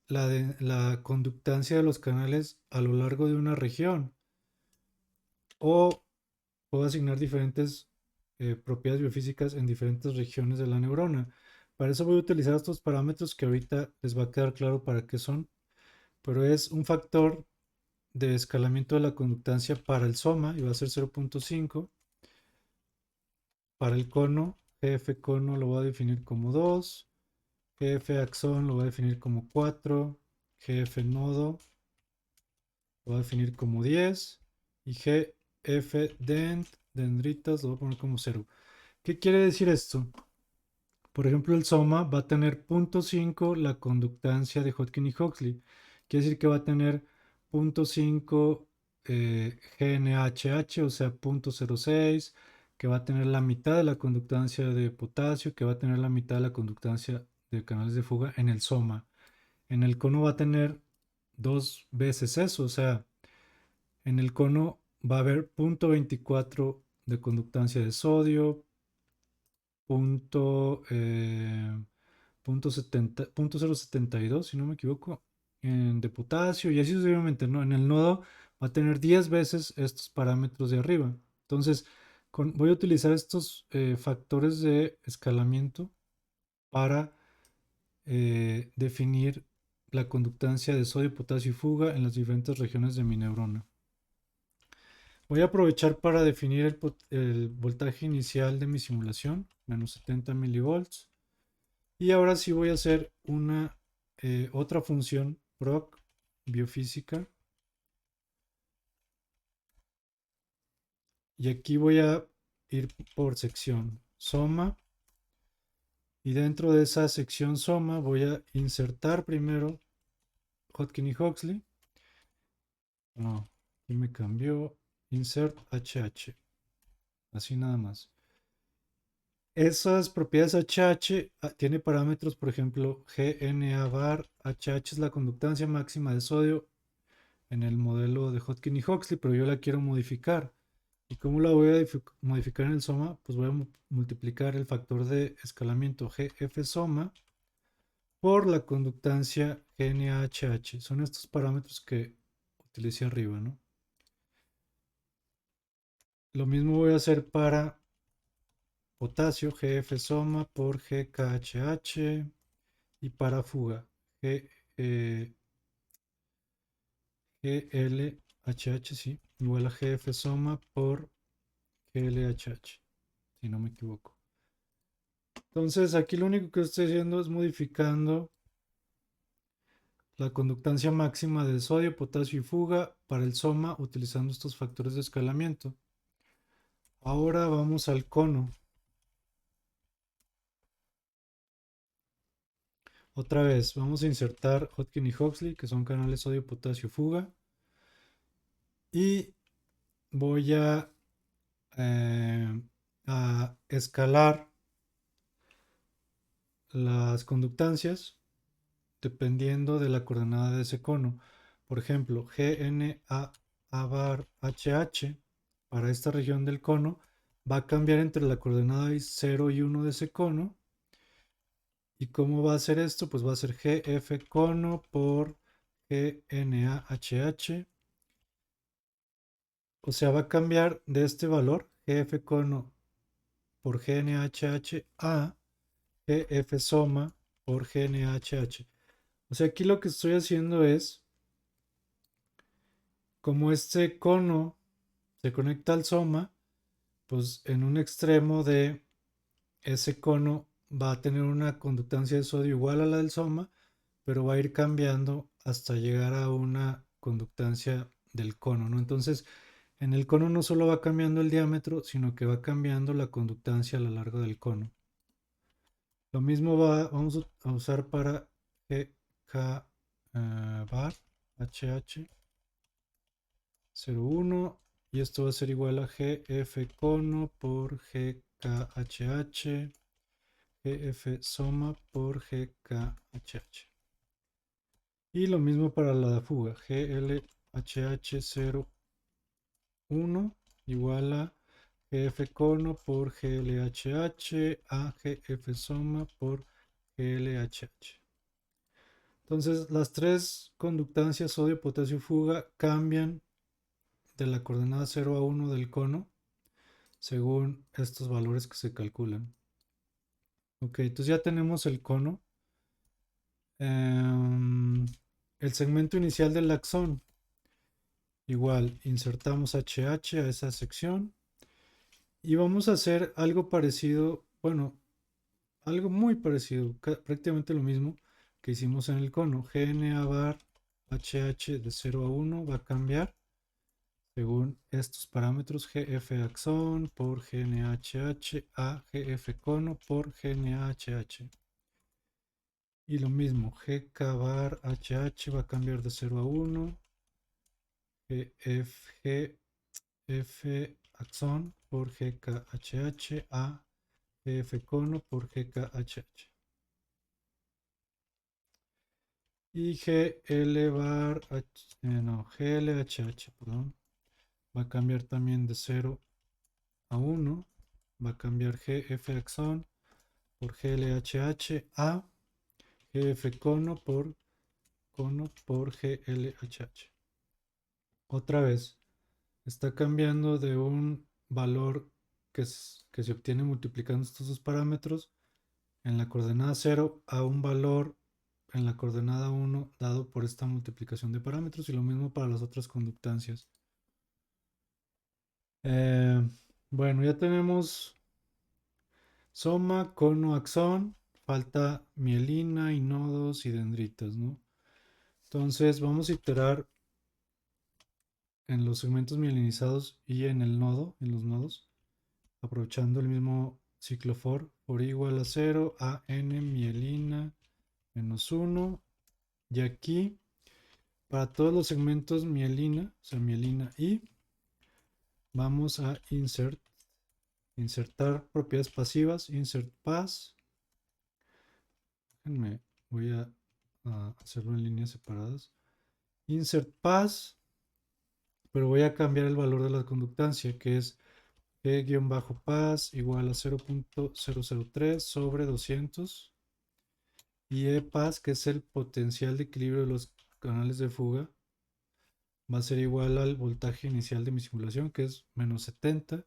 Speaker 1: la conductancia de los canales a lo largo de una región o puedo asignar diferentes propiedades biofísicas en diferentes regiones de la neurona. Para eso voy a utilizar estos parámetros que ahorita les va a quedar claro para qué son, pero es un factor de escalamiento de la conductancia para el soma y va a ser 0.5. Para el cono, GF cono lo voy a definir como 2, GF axón lo voy a definir como 4, GF nodo lo voy a definir como 10 y GF dendritas lo voy a poner como 0. ¿Qué quiere decir esto? Por ejemplo, el soma va a tener 0.5 la conductancia de Hodgkin y Huxley. Quiere decir que va a tener 0.5 GNHH, o sea, 0.06, que va a tener la mitad de la conductancia de potasio, que va a tener la mitad de la conductancia de canales de fuga en el soma. En el cono va a tener dos veces eso, o sea, en el cono va a haber 0.24 de conductancia de sodio, punto, punto 70, punto 0.72, si no me equivoco, de potasio y así sucesivamente, ¿no? En el nodo va a tener 10 veces estos parámetros de arriba. Entonces, voy a utilizar estos factores de escalamiento para definir la conductancia de sodio, potasio y fuga en las diferentes regiones de mi neurona. Voy a aprovechar para definir el voltaje inicial de mi simulación, menos 70 milivolts. Y ahora sí voy a hacer una otra función proc biofísica. Y aquí voy a ir por sección soma. Y dentro de esa sección soma voy a insertar primero Hodgkin y Huxley. No, aquí me cambió. Insert HH. Así nada más. Esas propiedades HH tiene parámetros, por ejemplo, GNA bar. HH es la conductancia máxima de sodio en el modelo de Hodgkin y Huxley, pero yo la quiero modificar. ¿Y cómo la voy a modificar en el soma? Pues voy a multiplicar el factor de escalamiento GF soma por la conductancia GNAHH. Son estos parámetros que utilicé arriba, ¿no? Lo mismo voy a hacer para potasio, GF soma por GKHH y para fuga, GLHH, sí, igual a GF soma por GLHH, si no me equivoco. Entonces aquí lo único que estoy haciendo es modificando la conductancia máxima de sodio, potasio y fuga para el soma utilizando estos factores de escalamiento. Ahora vamos al cono. Otra vez, vamos a insertar Hodgkin y Huxley, que son canales sodio, potasio, fuga. Y voy a escalar las conductancias dependiendo de la coordenada de ese cono. Por ejemplo, GNA A bar HH para esta región del cono va a cambiar entre la coordenada 0 y 1 de ese cono. ¿Y cómo va a ser esto? Pues va a ser GF cono por GNA HH. O sea, va a cambiar de este valor, GF cono por GNHH a GF soma por GNHH. O sea, aquí lo que estoy haciendo es, como este cono se conecta al soma, pues en un extremo de ese cono va a tener una conductancia de sodio igual a la del soma, pero va a ir cambiando hasta llegar a una conductancia del cono, ¿no? Entonces, en el cono no solo va cambiando el diámetro, sino que va cambiando la conductancia a lo largo del cono. Lo mismo vamos a usar para GK bar HH 01 y esto va a ser igual a GF cono por GKHH, GF soma por GKHH. Y lo mismo para la fuga, GLHH01 igual a GF cono por GLHH a GF soma por GLHH. Entonces, las tres conductancias sodio, potasio, fuga cambian de la coordenada 0 a 1 del cono según estos valores que se calculan. Ok, entonces ya tenemos el cono. El segmento inicial del axón. Igual, insertamos HH a esa sección. Y vamos a hacer algo parecido, bueno, algo muy parecido, prácticamente lo mismo que hicimos en el cono. GNA bar HH de 0 a 1 va a cambiar según estos parámetros: GF axón por GNHH a GF cono por GNHH. Y lo mismo, GK bar HH va a cambiar de 0 a 1. GF axón por GKHH a GF cono por GKHH. Y GL bar, no, GLHH, perdón, va a cambiar también de 0 a 1. Va a cambiar GF axón por GLHH a GF cono por GLHH. Otra vez, está cambiando de un valor que se obtiene multiplicando estos dos parámetros en la coordenada 0 a un valor en la coordenada 1 dado por esta multiplicación de parámetros, y lo mismo para las otras conductancias. Eh, bueno, ya tenemos soma, cono, axón, falta mielina y nodos y dendritas, ¿no? Entonces vamos a iterar en los segmentos mielinizados y en el nodo, en los nodos, aprovechando el mismo ciclo for igual a 0 a n mielina menos 1. Y aquí, para todos los segmentos mielina, o sea, mielina y, vamos a insertar propiedades pasivas, insert pass. Déjenme, voy a hacerlo en líneas separadas. Insert pass, pero voy a cambiar el valor de la conductancia, que es G-pass igual a 0.003 sobre 200. Y E-pass, que es el potencial de equilibrio de los canales de fuga, va a ser igual al voltaje inicial de mi simulación, que es menos 70.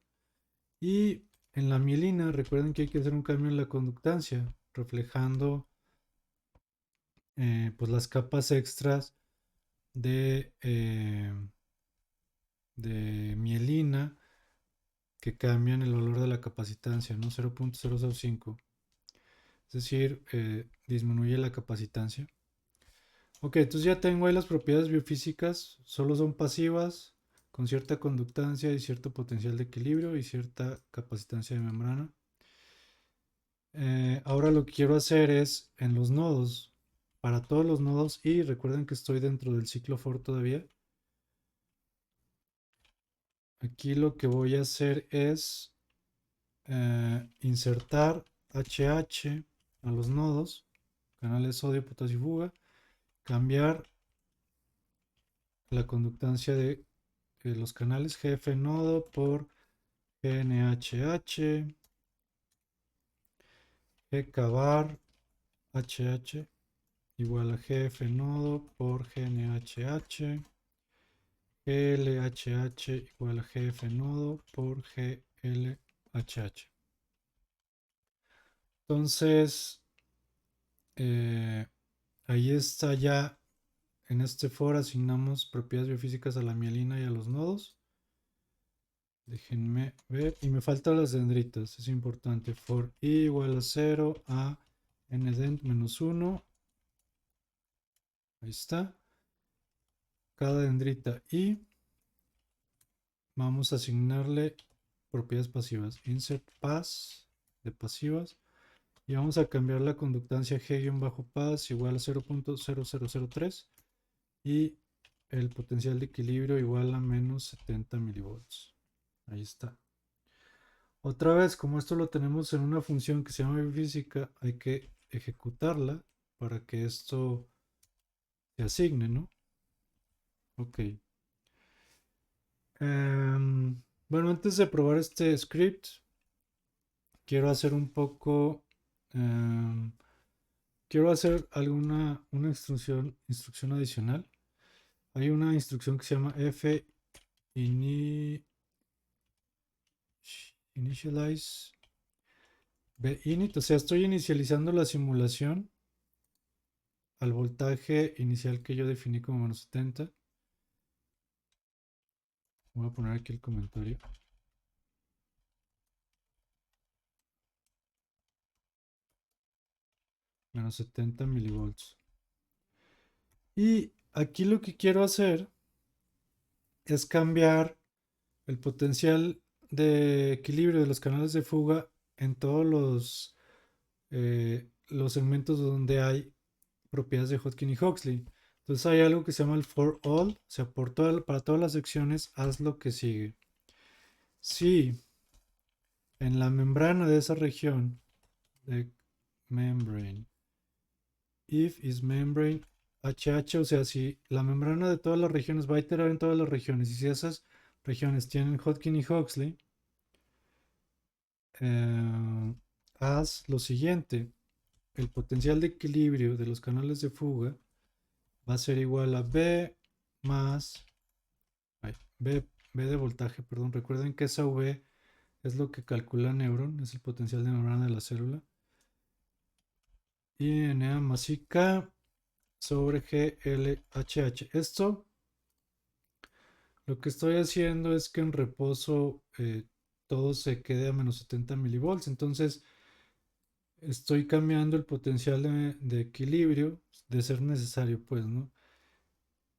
Speaker 1: Y en la mielina, recuerden que hay que hacer un cambio en la conductancia, reflejando pues las capas extras de mielina que cambian el valor de la capacitancia, ¿no? 0.005. Es decir, disminuye la capacitancia. Ok, entonces ya tengo ahí las propiedades biofísicas, solo son pasivas, con cierta conductancia y cierto potencial de equilibrio y cierta capacitancia de membrana. Ahora lo que quiero hacer es en los nodos, para todos los nodos, y recuerden que estoy dentro del ciclo for todavía. Aquí lo que voy a hacer es insertar HH a los nodos, canales sodio, potasio y fuga, cambiar la conductancia de los canales GF nodo por GNHH, GK bar HH igual a GF nodo por GNHH, GLHH igual a GF nodo por GLHH. Entonces, ahí está ya. En este for asignamos propiedades biofísicas a la mielina y a los nodos. Déjenme ver. Y me faltan las dendritas. Es importante. For i igual a 0 a ndent menos 1. Ahí está. Cada dendrita i. Vamos a asignarle propiedades pasivas. Insert pass de pasivas. Y vamos a cambiar la conductancia g-pass igual a 0.0003. Y el potencial de equilibrio igual a menos 70 milivolts. Ahí está. Otra vez, como esto lo tenemos en una función que se llama física, hay que ejecutarla para que esto se asigne, ¿no? Ok. Bueno, antes de probar este script, quiero hacer un poco... quiero hacer una instrucción adicional. Hay una instrucción que se llama initialize init, o sea, estoy inicializando la simulación al voltaje inicial que yo definí como menos 70. Voy a poner aquí el comentario. Menos 70 milivolts. Y aquí lo que quiero hacer es cambiar el potencial de equilibrio de los canales de fuga en todos los segmentos donde hay propiedades de Hodgkin y Huxley. Entonces hay algo que se llama el for all, o sea, para todas las secciones haz lo que sigue. Si en la membrana de esa región de membrane, if is membrane HH, o sea, si la membrana de todas las regiones va a iterar en todas las regiones y si esas regiones tienen Hodgkin y Huxley, haz lo siguiente. El potencial de equilibrio de los canales de fuga va a ser igual a B más B de voltaje, perdón. Recuerden que esa V es lo que calcula Neuron, es el potencial de membrana de la célula. Y Na más IK sobre GLHH. Esto, lo que estoy haciendo es que en reposo todo se quede a menos 70 milivolts. Entonces, estoy cambiando el potencial de equilibrio, de ser necesario, pues, ¿no?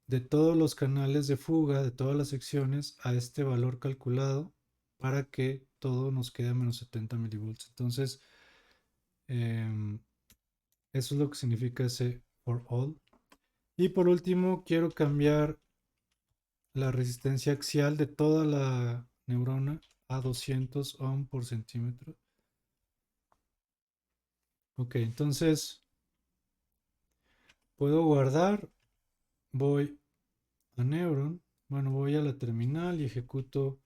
Speaker 1: De todos los canales de fuga, de todas las secciones, a este valor calculado para que todo nos quede a menos 70 milivolts. Entonces, eso es lo que significa ese for all. Y por último, quiero cambiar la resistencia axial de toda la neurona a 200 ohm por centímetro. Ok, entonces puedo guardar, voy a Neuron, bueno, voy a la terminal y ejecuto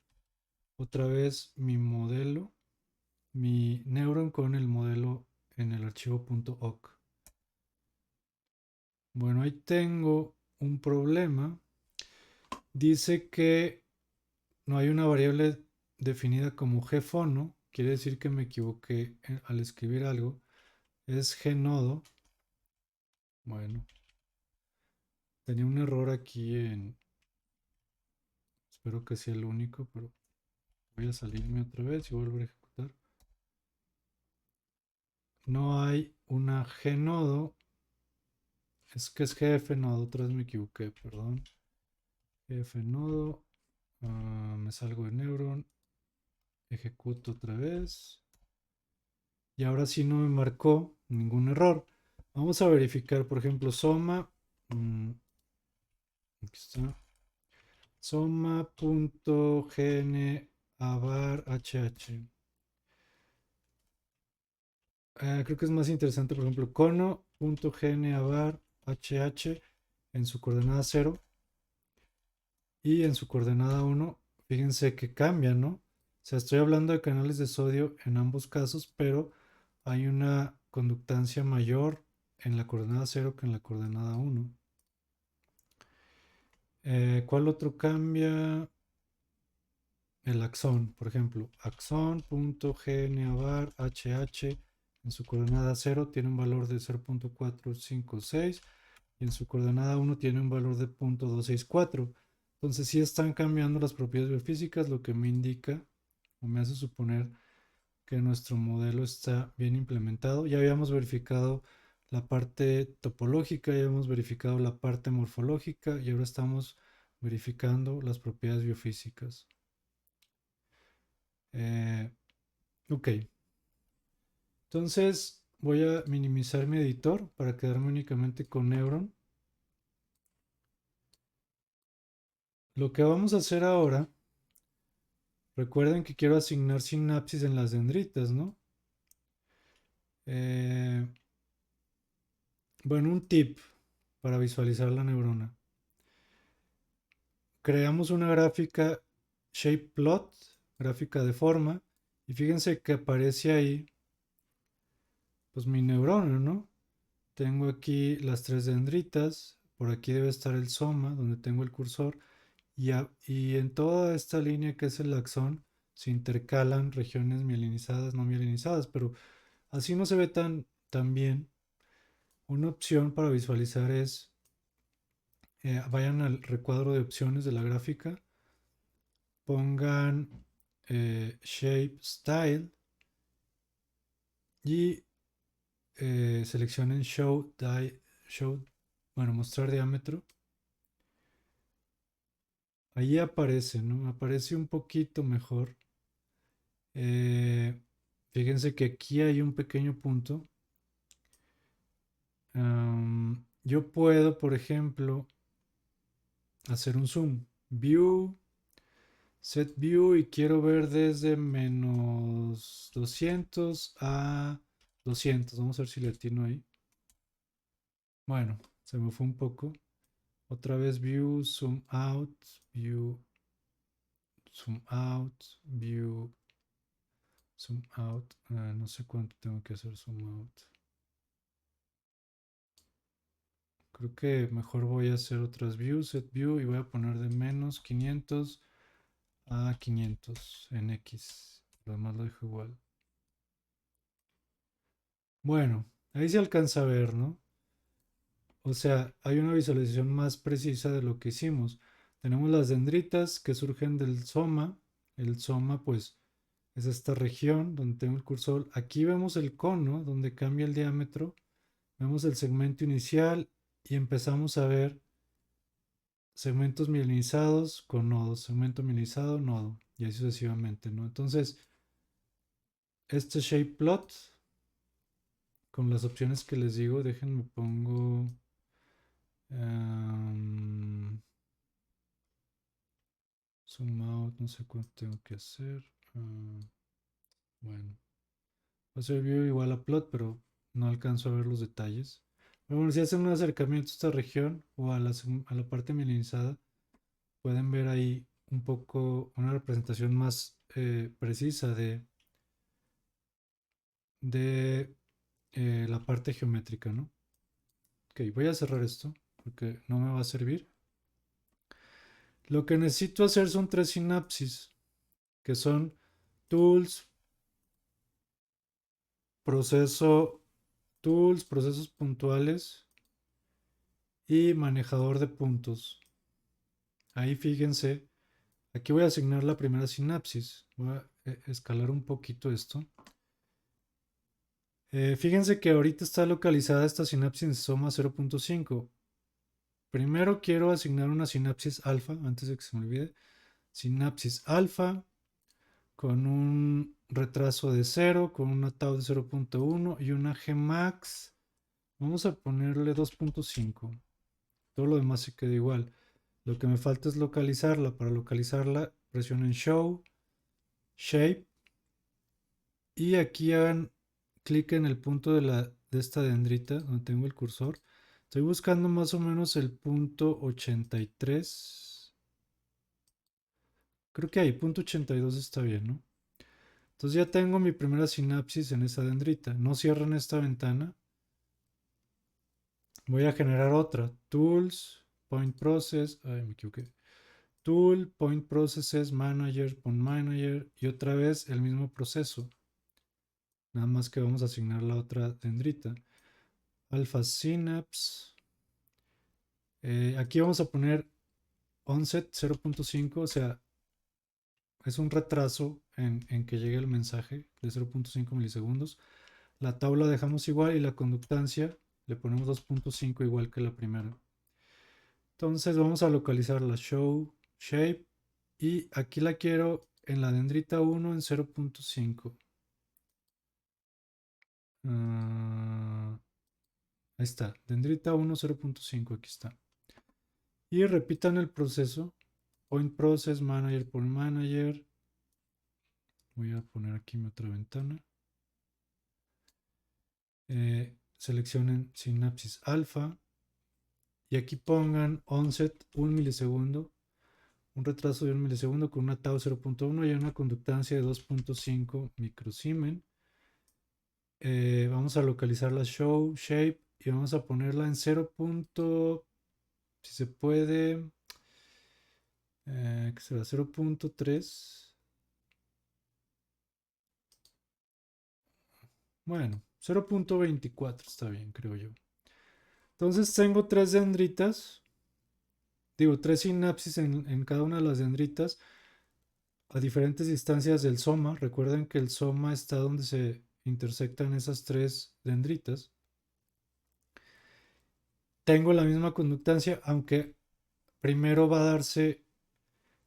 Speaker 1: otra vez mi modelo, mi Neuron con el modelo en el archivo .awk. Bueno, ahí tengo un problema. Dice que no hay una variable definida como gfono, quiere decir que me equivoqué al escribir algo. Es gnodo. Bueno, tenía un error aquí en... Espero que sea el único, pero voy a salirme otra vez y volver a ejecutar. No hay una gnodo. Es que es gfnodo, otra vez me equivoqué, perdón. Gfnodo. Me salgo de Neuron. Ejecuto otra vez. Y ahora sí no me marcó ningún error. Vamos a verificar, por ejemplo, Soma. Aquí está. Soma.gnavar.hh. Creo que es más interesante, por ejemplo, cono.gnavar.hh en su coordenada 0 y en su coordenada 1. Fíjense que cambia, ¿no? O sea, estoy hablando de canales de sodio en ambos casos, pero hay una conductancia mayor en la coordenada 0 que en la coordenada 1. ¿Cuál otro cambia? El axón, por ejemplo, axón.gnavar.hh en su coordenada 0 tiene un valor de 0.456 y en su coordenada 1 tiene un valor de 0.264. Entonces sí están cambiando las propiedades biofísicas, lo que me indica o me hace suponer que nuestro modelo está bien implementado. Ya habíamos verificado la parte topológica, ya habíamos verificado la parte morfológica y ahora estamos verificando las propiedades biofísicas. Eh, ok, entonces voy a minimizar mi editor para quedarme únicamente con Neuron. Lo que vamos a hacer ahora, recuerden que quiero asignar sinapsis en las dendritas, ¿no? Eh, bueno, un tip para visualizar la neurona. Creamos una gráfica shape plot, gráfica de forma, y fíjense que aparece ahí, pues mi neurona, ¿no? Tengo aquí las tres dendritas, por aquí debe estar el soma, donde tengo el cursor, y en toda esta línea que es el axón, se intercalan regiones mielinizadas, no mielinizadas, pero así no se ve tan bien. Una opción para visualizar es, vayan al recuadro de opciones de la gráfica, pongan Shape Style y seleccionen Show, bueno, mostrar diámetro. Ahí aparece, ¿no? Aparece un poquito mejor. Eh, Fíjense que aquí hay un pequeño punto. Yo puedo, por ejemplo, hacer un zoom. View, Set View y quiero ver desde menos 200 a 200. Vamos a ver si le atino ahí. Bueno, se me fue un poco. Otra vez View, Zoom Out, View, Zoom Out, View, Zoom Out. No sé cuánto tengo que hacer Zoom Out. Creo que mejor voy a hacer otras views, set view y voy a poner de menos 500 a 500 en X. Lo demás lo dejo igual. Bueno, ahí se alcanza a ver, ¿no? O sea, hay una visualización más precisa de lo que hicimos. Tenemos las dendritas que surgen del soma. El soma, pues, es esta región donde tengo el cursor. Aquí vemos el cono donde cambia el diámetro. Vemos el segmento inicial y empezamos a ver segmentos mielinizados con nodos, segmento mielinizado, nodo, y así sucesivamente, ¿no? Entonces, este shape plot, con las opciones que les digo, déjenme pongo zoom out, no sé cuánto tengo que hacer. Bueno, va a ser view igual a plot, pero no alcanzo a ver los detalles. Pero bueno, si hacen un acercamiento a esta región o a la parte mielinizada, pueden ver ahí un poco una representación más precisa de la parte geométrica, ¿no? Ok, voy a cerrar esto porque no me va a servir. Lo que necesito hacer son tres sinapsis, que son tools, proceso, tools, procesos puntuales y manejador de puntos. Ahí fíjense, aquí voy a asignar la primera sinapsis. Voy a escalar un poquito esto. Fíjense que ahorita está localizada esta sinapsis en soma 0.5. Primero quiero asignar una sinapsis alfa, antes de que se me olvide. Sinapsis alfa con un retraso de 0, con una tau de 0.1 y una Gmax. Vamos a ponerle 2.5. Todo lo demás se queda igual. Lo que me falta es localizarla. Para localizarla, presionen Show, Shape y aquí hagan clic en el punto de esta dendrita donde tengo el cursor. Estoy buscando más o menos el punto 83. Creo que ahí, punto 82 está bien, ¿no? Entonces ya tengo mi primera sinapsis en esa dendrita. No cierren esta ventana. Voy a generar otra. Tools, Point Process. Ay, me equivoqué. Tool, Point Processes, Manager, Point Manager. Y otra vez el mismo proceso. Nada más que vamos a asignar la otra dendrita. Alpha Synapse. Aquí vamos a poner onset 0.5, o sea, es un retraso en que llegue el mensaje de 0.5 milisegundos. La tabla dejamos igual y la conductancia le ponemos 2.5 igual que la primera. Entonces vamos a localizar la show shape y aquí la quiero en la dendrita 1 en 0.5. Ahí está, dendrita 1 0.5, aquí está. Y repitan el proceso. Point process, manager, point manager. Voy a poner aquí mi otra ventana. Seleccionen Synapsis Alpha. Y aquí pongan onset 1 milisegundo. Un retraso de 1 milisegundo con una tau 0.1 y una conductancia de 2.5 microsiemen. Vamos a localizar la show shape y vamos a ponerla en 0. Si se puede, que será 0.3. Bueno, 0.24 está bien, creo yo. Entonces tengo tres dendritas, digo, tres sinapsis en cada una de las dendritas a diferentes distancias del soma. Recuerden que el soma está donde se intersectan esas tres dendritas. Tengo la misma conductancia, aunque primero va a darse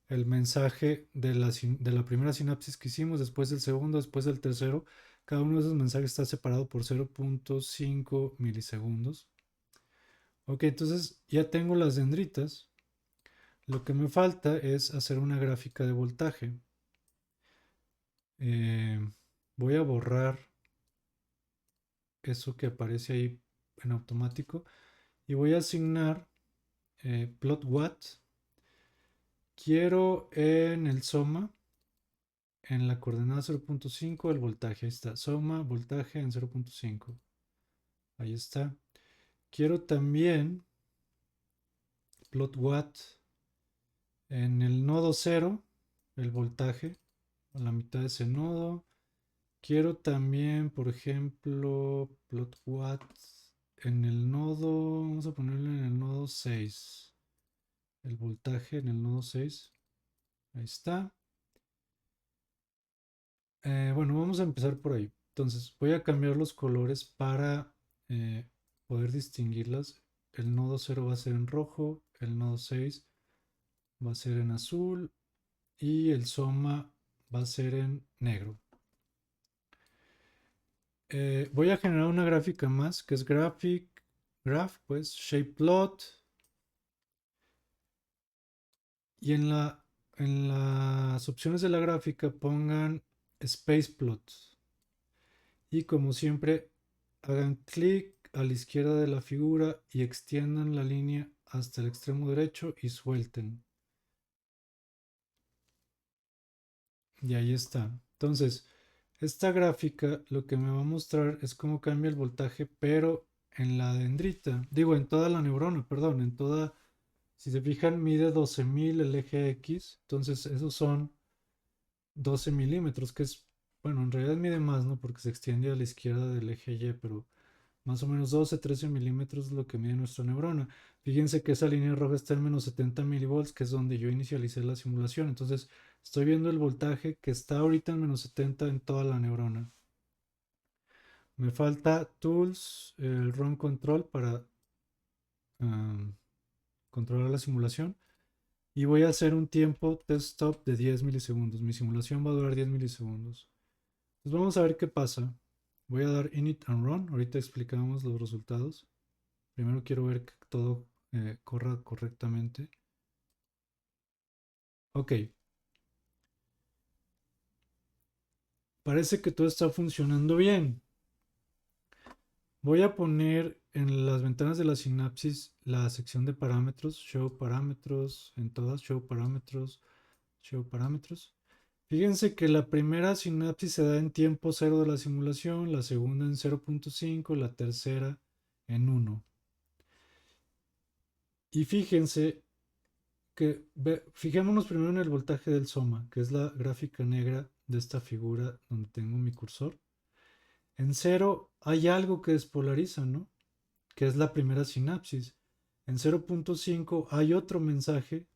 Speaker 1: el mensaje de la primera sinapsis que hicimos, después del segundo, después del tercero. Cada uno de esos mensajes está separado por 0.5 milisegundos. Ok, entonces ya tengo las dendritas. Lo que me falta es hacer una gráfica de voltaje. Eh, Voy a borrar eso que aparece ahí en automático y voy a asignar plot watt. Quiero en el soma, en la coordenada 0.5, el voltaje. Ahí está, soma, voltaje en 0.5. Ahí está. Quiero también plot watt en el nodo 0, el voltaje, a la mitad de ese nodo. Quiero también, por ejemplo, plot watt en el nodo, vamos a ponerlo en el nodo 6. El voltaje en el nodo 6. Ahí está. Bueno, vamos a empezar por ahí. Entonces, voy a cambiar los colores para eh, poder distinguirlas. El nodo 0 va a ser en rojo, el nodo 6 va a ser en azul y el soma va a ser en negro. Voy a generar una gráfica más que es graph, pues shape plot. Y en las opciones de la gráfica pongan space plot. Y como siempre, hagan clic a la izquierda de la figura y extiendan la línea hasta el extremo derecho y suelten. Y ahí está. Entonces, esta gráfica lo que me va a mostrar es cómo cambia el voltaje, pero en la dendrita, digo, en toda la neurona, perdón, en toda, si se fijan, mide 12.000 el eje X, entonces esos son 12 milímetros, que es, bueno, en realidad mide más, ¿no? Porque se extiende a la izquierda del eje Y, pero más o menos 12-13 milímetros es lo que mide nuestra neurona. Fíjense que esa línea roja está en menos 70 milivolts, que es donde yo inicialicé la simulación. Entonces, estoy viendo el voltaje que está ahorita en menos 70 en toda la neurona. Me falta Tools, el Run Control para controlar la simulación. Y voy a hacer un tiempo test stop de 10 milisegundos. Mi simulación va a durar 10 milisegundos. Pues vamos a ver qué pasa. Voy a dar init and run. Ahorita explicamos los resultados. Primero quiero ver que todo corra correctamente. Ok. Parece que todo está funcionando bien. Voy a poner en las ventanas de la sinapsis la sección de parámetros. Show parámetros. En todas, show parámetros. Show parámetros. Fíjense que la primera sinapsis se da en tiempo 0 de la simulación, la segunda en 0.5, la tercera en 1. Y fíjense que fijémonos primero en el voltaje del soma, que es la gráfica negra de esta figura donde tengo mi cursor. En 0 hay algo que despolariza, ¿no? Que es la primera sinapsis. En 0.5 hay otro mensaje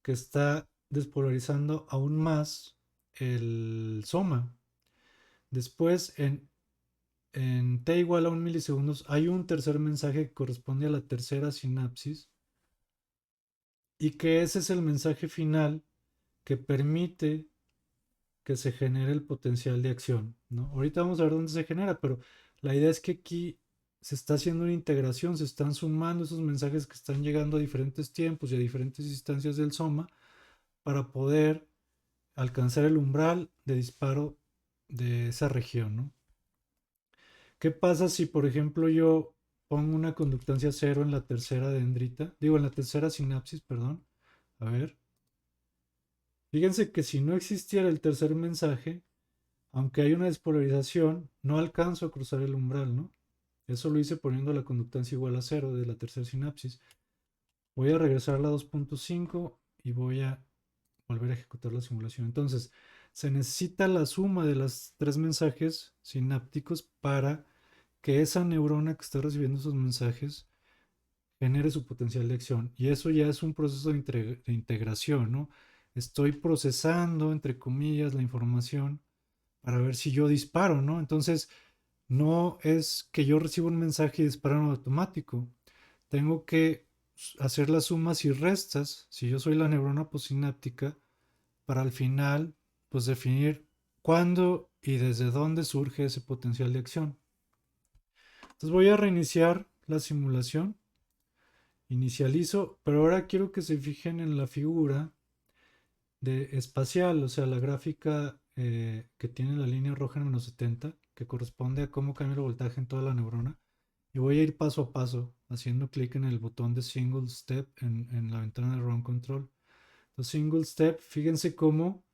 Speaker 1: que está despolarizando aún más el soma. Después, en t igual a 1 milisegundos, hay un tercer mensaje que corresponde a la tercera sinapsis y que ese es el mensaje final que permite que se genere el potencial de acción, ¿no? Ahorita vamos a ver dónde se genera, pero la idea es que aquí se está haciendo una integración, se están sumando esos mensajes que están llegando a diferentes tiempos y a diferentes instancias del soma para poder alcanzar el umbral de disparo de esa región, ¿no? ¿Qué pasa si, por ejemplo, yo pongo una conductancia cero en la tercera dendrita? Digo, en la tercera sinapsis, perdón. A ver. Fíjense que si no existiera el tercer mensaje, aunque hay una despolarización, no alcanzo a cruzar el umbral, ¿no? Eso lo hice poniendo la conductancia igual a cero de la tercera sinapsis. Voy a regresar a la 2.5 y voy a volver a ejecutar la simulación. Entonces, se necesita la suma de los tres mensajes sinápticos para que esa neurona que está recibiendo esos mensajes genere su potencial de acción. Y eso ya es un proceso de integración, ¿no? Estoy procesando, entre comillas, la información para ver si yo disparo, ¿no? Entonces, no es que yo reciba un mensaje y disparo en automático. Tengo que hacer las sumas y restas, si yo soy la neurona postsináptica, para al final, pues definir cuándo y desde dónde surge ese potencial de acción. Entonces voy a reiniciar la simulación, inicializo, pero ahora quiero que se fijen en la figura de espacial, o sea, la gráfica que tiene la línea roja en -70, que corresponde a cómo cambia el voltaje en toda la neurona. Y voy a ir paso a paso, haciendo clic en el botón de Single Step en la ventana de Run Control. Entonces, Single Step, fíjense cómo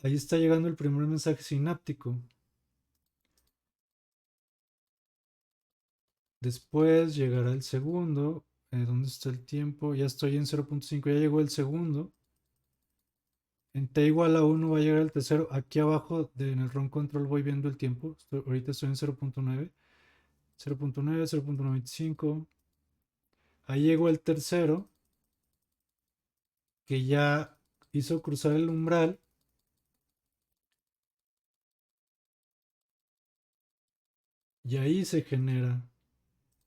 Speaker 1: ahí está llegando el primer mensaje sináptico. Después llegará el segundo. ¿Dónde está el tiempo? Ya estoy en 0.5, ya llegó el segundo. En t igual a 1 va a llegar el tercero. Aquí abajo en el run control voy viendo el tiempo. Ahorita estoy en 0.9. 0.9, 0.95. Ahí llegó el tercero, que ya hizo cruzar el umbral. Y ahí se genera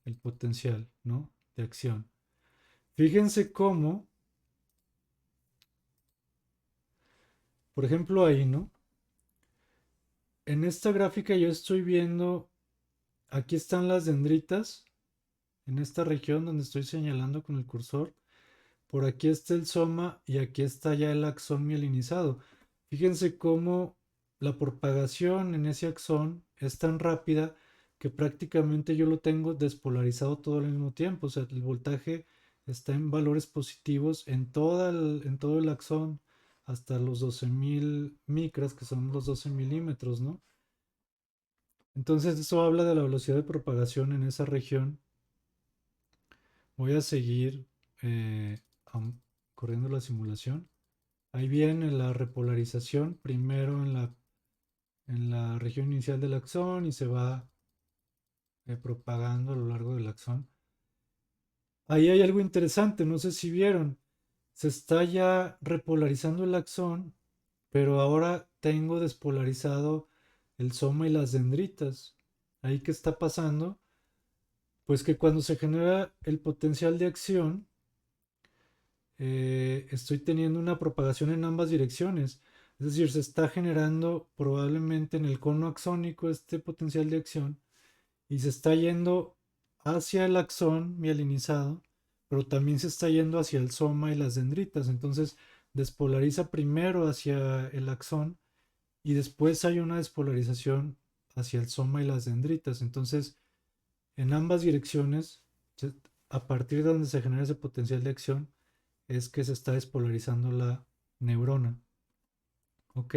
Speaker 1: el potencial, ¿no? De acción. Fíjense cómo, por ejemplo, ahí, ¿no? En esta gráfica yo estoy viendo, aquí están las dendritas, en esta región donde estoy señalando con el cursor. Por aquí está el soma y aquí está ya el axón mielinizado. Fíjense cómo la propagación en ese axón es tan rápida que prácticamente yo lo tengo despolarizado todo al mismo tiempo. O sea, el voltaje está en valores positivos en todo el axón hasta los 12.000 micras, que son los 12 milímetros, ¿no? Entonces eso habla de la velocidad de propagación en esa región. Voy a seguir eh, corriendo la simulación. Ahí viene la repolarización, primero en la región inicial del axón y se va propagando a lo largo del axón. Ahí hay algo interesante, no sé si vieron, se está ya repolarizando el axón, pero ahora tengo despolarizado el soma y las dendritas. Ahí qué está pasando, pues que cuando se genera el potencial de acción, estoy teniendo una propagación en ambas direcciones. Es decir, se está generando probablemente en el cono axónico este potencial de acción y se está yendo hacia el axón mielinizado, pero también se está yendo hacia el soma y las dendritas. Entonces despolariza primero hacia el axón y después hay una despolarización hacia el soma y las dendritas. Entonces, en ambas direcciones, a partir de donde se genera ese potencial de acción, es que se está despolarizando la neurona. ¿Ok?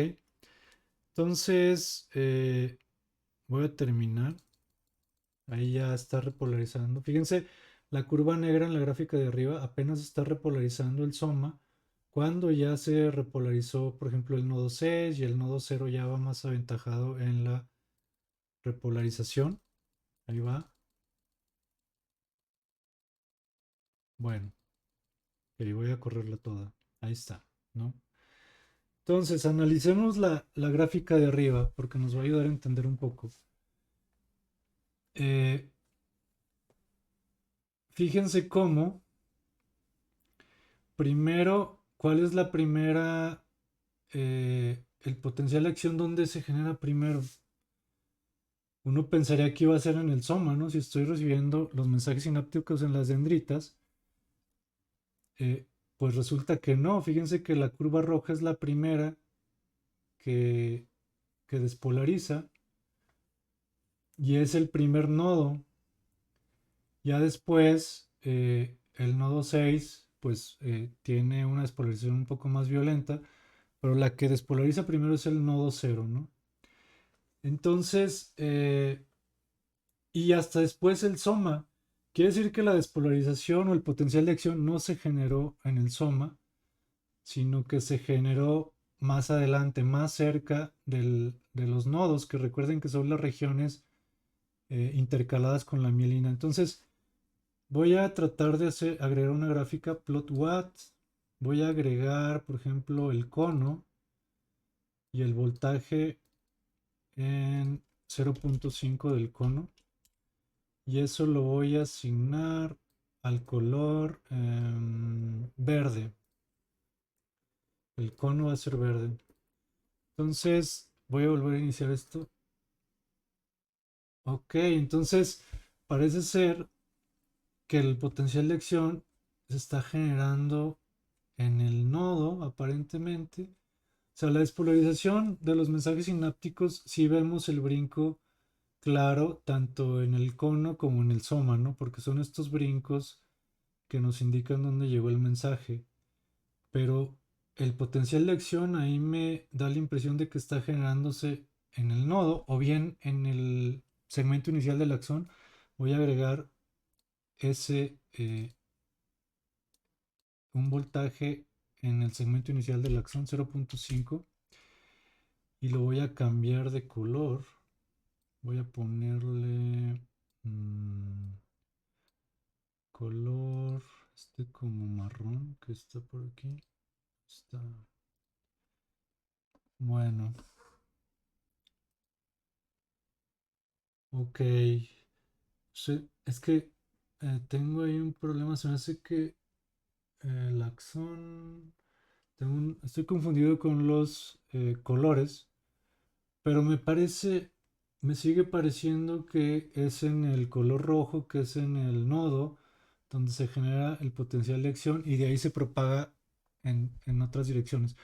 Speaker 1: Entonces, voy a terminar. Ahí ya está repolarizando. Fíjense, la curva negra en la gráfica de arriba apenas está repolarizando el soma. Cuando ya se repolarizó, por ejemplo, el nodo 6 y el nodo 0 ya va más aventajado en la repolarización. Ahí va. Bueno, ahí voy a correrla toda. Ahí está, ¿no? Entonces, analicemos la gráfica de arriba porque nos va a ayudar a entender un poco. Eh, Fíjense cómo, primero, ¿cuál es la primera, el potencial de acción donde se genera primero? Uno pensaría que iba a ser en el soma, ¿no? Si estoy recibiendo los mensajes sinápticos en las dendritas, eh, pues resulta que no. Fíjense que la curva roja es la primera que, que despolariza y es el primer nodo. Ya después, el nodo 6 pues tiene una despolarización un poco más violenta, pero la que despolariza primero es el nodo 0, ¿no? Entonces, y hasta después el soma. Quiere decir que la despolarización o el potencial de acción no se generó en el soma, sino que se generó más adelante, más cerca de los nodos, que recuerden que son las regiones intercaladas con la mielina. Entonces, voy a tratar de agregar una gráfica plot watt. Voy a agregar, por ejemplo, el cono y el voltaje en 0.5 del cono. Y eso lo voy a asignar al color verde. El cono va a ser verde. Entonces, voy a volver a iniciar esto. Ok, entonces parece ser que el potencial de acción se está generando en el nodo, aparentemente. O sea, la despolarización de los mensajes sinápticos, si vemos el brinco claro, tanto en el cono como en el soma, ¿no? Porque son estos brincos que nos indican dónde llegó el mensaje. Pero el potencial de acción ahí me da la impresión de que está generándose en el nodo o bien en el segmento inicial del axón. Voy a agregar ese un voltaje en el segmento inicial del axón 0.5 y lo voy a cambiar de color. Voy a ponerle color este como marrón que está por aquí. Está bueno. Ok. Sí, es que tengo ahí un problema. Se me hace que el axón. Estoy confundido con los colores. Pero me sigue pareciendo que es en el color rojo, que es en el nodo, donde se genera el potencial de acción y de ahí se propaga en otras direcciones.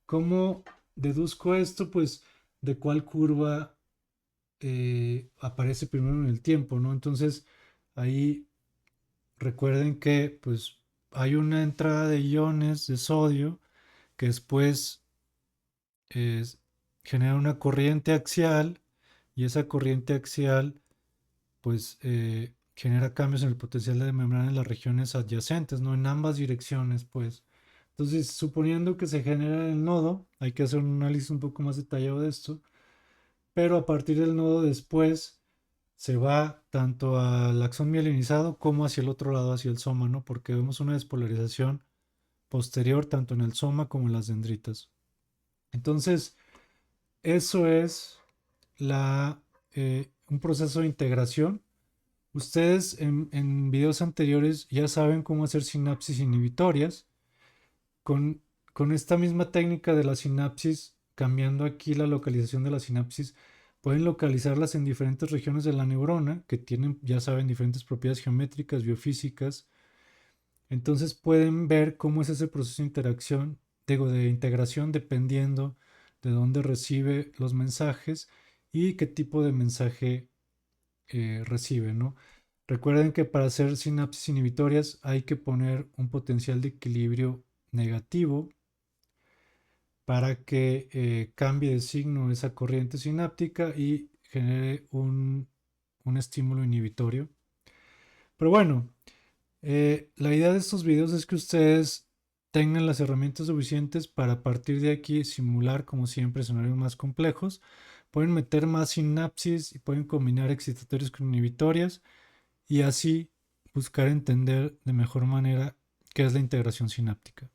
Speaker 1: ¿Cómo deduzco esto? Pues de cuál curva aparece primero en el tiempo, ¿no? Entonces ahí recuerden que pues hay una entrada de iones de sodio que después es- genera una corriente axial y esa corriente axial pues genera cambios en el potencial de membrana en las regiones adyacentes, ¿no? En ambas direcciones, pues. Entonces, suponiendo que se genera en el nodo, hay que hacer un análisis un poco más detallado de esto, pero a partir del nodo después se va tanto al axón mielinizado como hacia el otro lado, hacia el soma, ¿no? Porque vemos una despolarización posterior tanto en el soma como en las dendritas. Entonces, eso es un proceso de integración. Ustedes en videos anteriores ya saben cómo hacer sinapsis inhibitorias. Con, con esta misma técnica de la sinapsis, cambiando aquí la localización de la sinapsis, pueden localizarlas en diferentes regiones de la neurona que tienen, ya saben, diferentes propiedades geométricas, biofísicas. Entonces pueden ver cómo es ese proceso de interacción, digo, de integración dependiendo de dónde recibe los mensajes y qué tipo de mensaje recibe, ¿no? Recuerden que para hacer sinapsis inhibitorias hay que poner un potencial de equilibrio negativo para que cambie de signo esa corriente sináptica y genere un estímulo inhibitorio. Pero bueno, la idea de estos videos es que ustedes tengan las herramientas suficientes para a partir de aquí simular, como siempre, escenarios más complejos. Pueden meter más sinapsis y pueden combinar excitatorias con inhibitorias y así buscar entender de mejor manera qué es la integración sináptica.